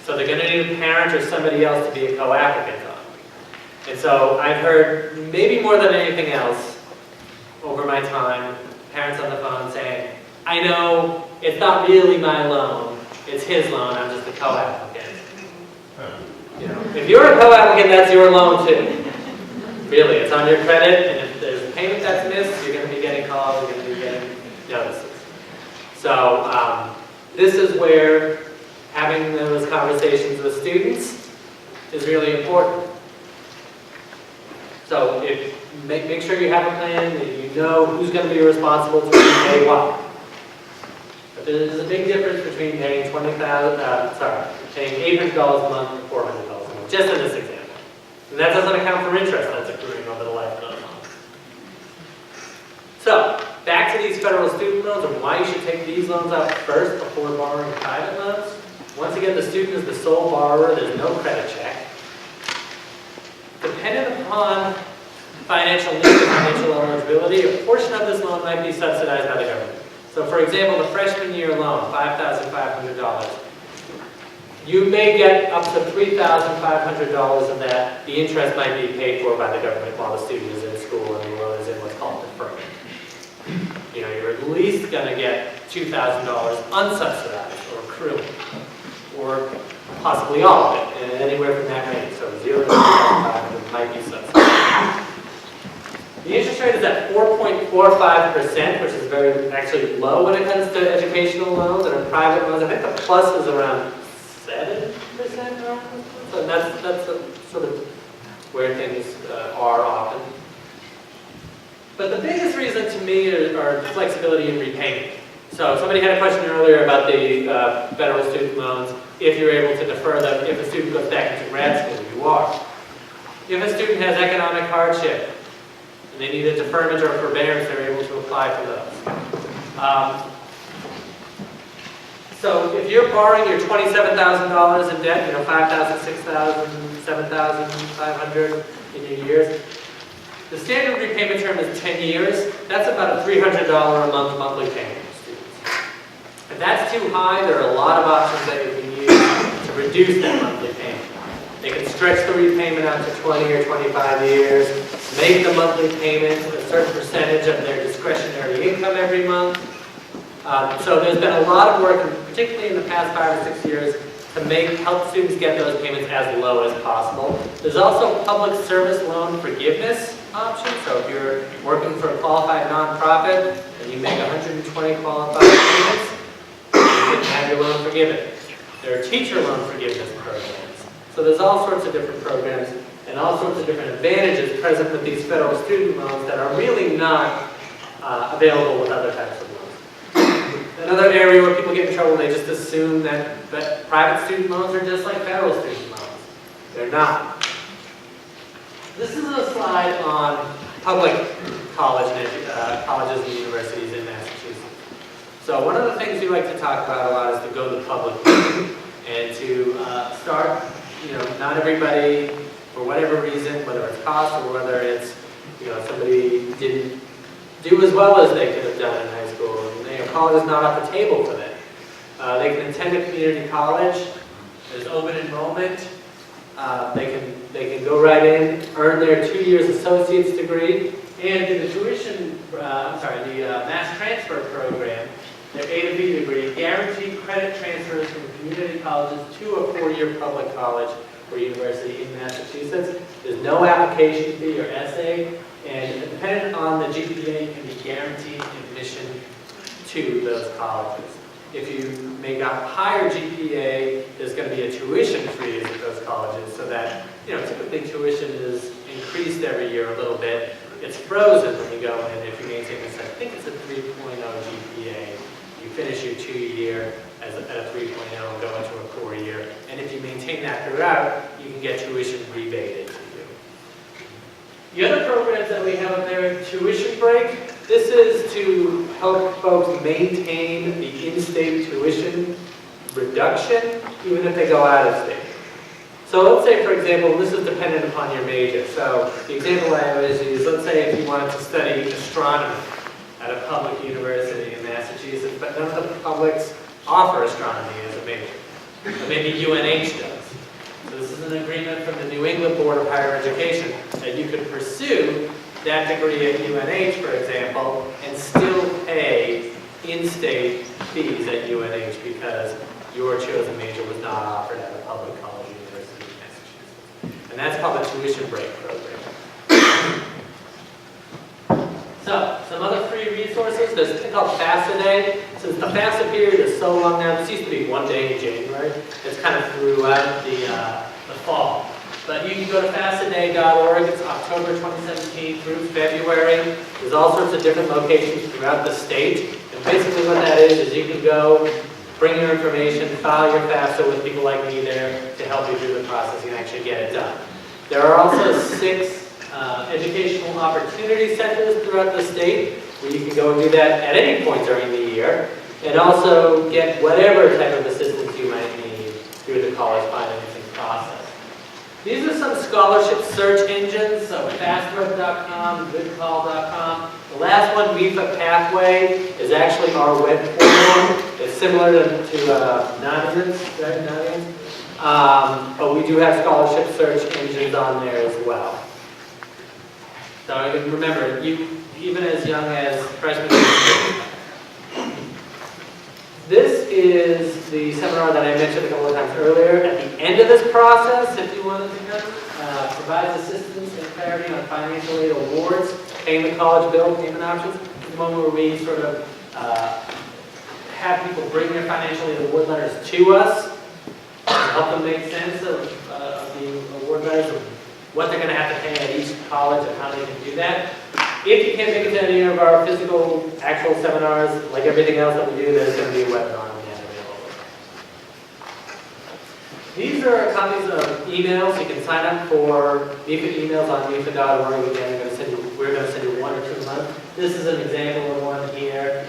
So they're going to need a parent or somebody else to be a co-applicant on. And so I've heard, maybe more than anything else, over my time, parents on the phone saying, I know it's not really my loan, it's his loan, I'm just a co-applicant. If you're a co-applicant, that's your loan too. Really, it's on your credit, and if there's a payment that's missed, you're going to be getting calls, you're going to be getting notices. So this is where having those conversations with students is really important. So make sure you have a plan, that you know who's going to be responsible to repay what. But there's a big difference between paying paying $800 a month and $400 a month, just in this example. And that doesn't account for interest that's accruing over the life of the loan. So, back to these federal student loans and why you should take these loans out first before borrowing private loans. Once again, the student is the sole borrower, there's no credit check. Dependent upon financial needs and financial eligibility, a portion of this loan might be subsidized by the government. So for example, the freshman year loan, $5,500. You may get up to $3,500 of that. The interest might be paid for by the government while the student is in school and the loan least going to get $2,000 unsubsidized or accruing, or possibly all of it, and anywhere from that range. So 0 to 2,500 might be subsidized. The interest rate is at 4.45%, which is very actually low when it comes to educational loans and private loans. I think the plus is around 7% around. So that's sort of where things are often. But the biggest reason to me are flexibility and repayment. So somebody had a question earlier about the federal student loans. If you're able to defer them, if a student goes back into grad school, you are. If a student has economic hardship and they need a deferment or forbearance, they're able to apply for those. So if you're borrowing your $27,000 in debt, $5,000, $6,000, $7,500 in your years, the standard repayment term is 10 years. That's about a $300 a month monthly payment for students. If that's too high, there are a lot of options that you can use to reduce that monthly payment. They can stretch the repayment out to 20 or 25 years, make the monthly payment a certain percentage of their discretionary income every month. So there's been a lot of work, particularly in the past 5 or 6 years, to help students get those payments as low as possible. There's also public service loan forgiveness options. So if you're working for a qualified nonprofit and you make 120 qualified payments, you can have your loan forgiven. There are teacher loan forgiveness programs. So there's all sorts of different programs and all sorts of different advantages present with these federal student loans that are really not available with other types of loans. Another area where people get in trouble, they just assume that private student loans are just like federal student loans. They're not. This is a slide on public colleges and universities in Massachusetts. So one of the things we like to talk about a lot is to go the public route and to start, not everybody, for whatever reason, whether it's cost or whether it's, somebody didn't do as well as they could have done in high school. College is not off the table for them. They can attend a community college. There's open enrollment. They can go right in, earn their 2 years associate's degree, and in the mass transfer program, their A to B degree, guaranteed credit transfers from community colleges to a 4-year public college or university in Massachusetts. There's no application fee or essay, and dependent on the GPA, you can be guaranteed admission to those colleges. If you make a higher GPA, there's going to be a tuition freeze at those colleges, so that, typically tuition is increased every year a little bit. It's frozen when you go in. If you maintain this, I think it's a 3.0 GPA. You finish your 2-year at a 3.0 and go into a 4-year. And if you maintain that throughout, you can get tuition rebated to you. The other programs that we have up there, tuition break. This is to help folks maintain the in-state tuition reduction, even if they go out of state. So let's say, for example, this is dependent upon your major. So the example I always use, let's say if you wanted to study astronomy at a public university in Massachusetts, but none of the publics offer astronomy as a major. Or maybe UNH does. So this is an agreement from the New England Board of Higher Education that you could pursue that degree at UNH, for example, and still pay in-state fees at UNH because your chosen major was not offered at a public college or university in Massachusetts. And that's called the tuition break program. So, some other free resources. There's a thing called FAFSA Day. Since the FAFSA period is so long now, this used to be one day in January. It's kind of throughout the fall. But you can go to FAFSAday.org. It's October 2017 through February. There's all sorts of different locations throughout the state. And basically what that is you can go, bring your information, file your FAFSA with people like me there to help you through the process and actually get it done. There are also 6 educational opportunity centers throughout the state where you can go and do that at any point during the year and also get whatever type of assistance you might need through the college financing process. These are some scholarship search engines, so fastweb.com, goodcall.com. The last one, MIFA Pathway, is actually our web portal. It's similar to Nadia's, right, Nadia's? But we do have scholarship search engines on there as well. So remember, even as young as freshman year, is the seminar that I mentioned a couple of times earlier. At the end of this process, if you wanted to come, provides assistance and clarity on financial aid awards, paying the college bill, payment options. This is one where we sort of have people bring their financial aid award letters to us, to help them make sense of the award letters, of what they're going to have to pay at each college and how they can do that. If you can't make it to any of our physical, actual seminars, like everything else that we do, there's going to be a webinar on that available. These are copies of emails. You can sign up for MIFA emails on MIFA.org. Again, we're going to send you 1 or 2 a month. This is an example of one here.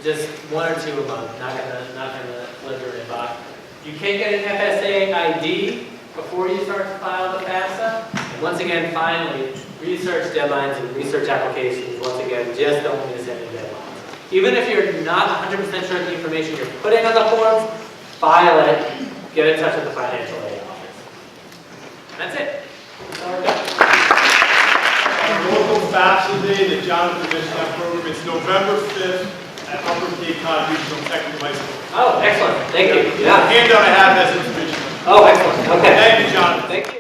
Just 1 or 2 a month. Not gonna flood your inbox. You can't get an FSA ID before you start to file the FAFSA. And once again, finally, research deadlines and research applications, once again, just don't miss any deadlines. Even if you're not 100% sure of the information you're putting on the forms, file it, get in touch with the financial aid office. That's it. That's all I've got. Our local FAFSA Day that Jonathan mentioned that program, it's November 5th at Upper Cape Cod Regional Technical High School. Oh, excellent. Thank you. The handout I have has information. Oh, excellent. Okay. Thank you, Jonathan. Thank you.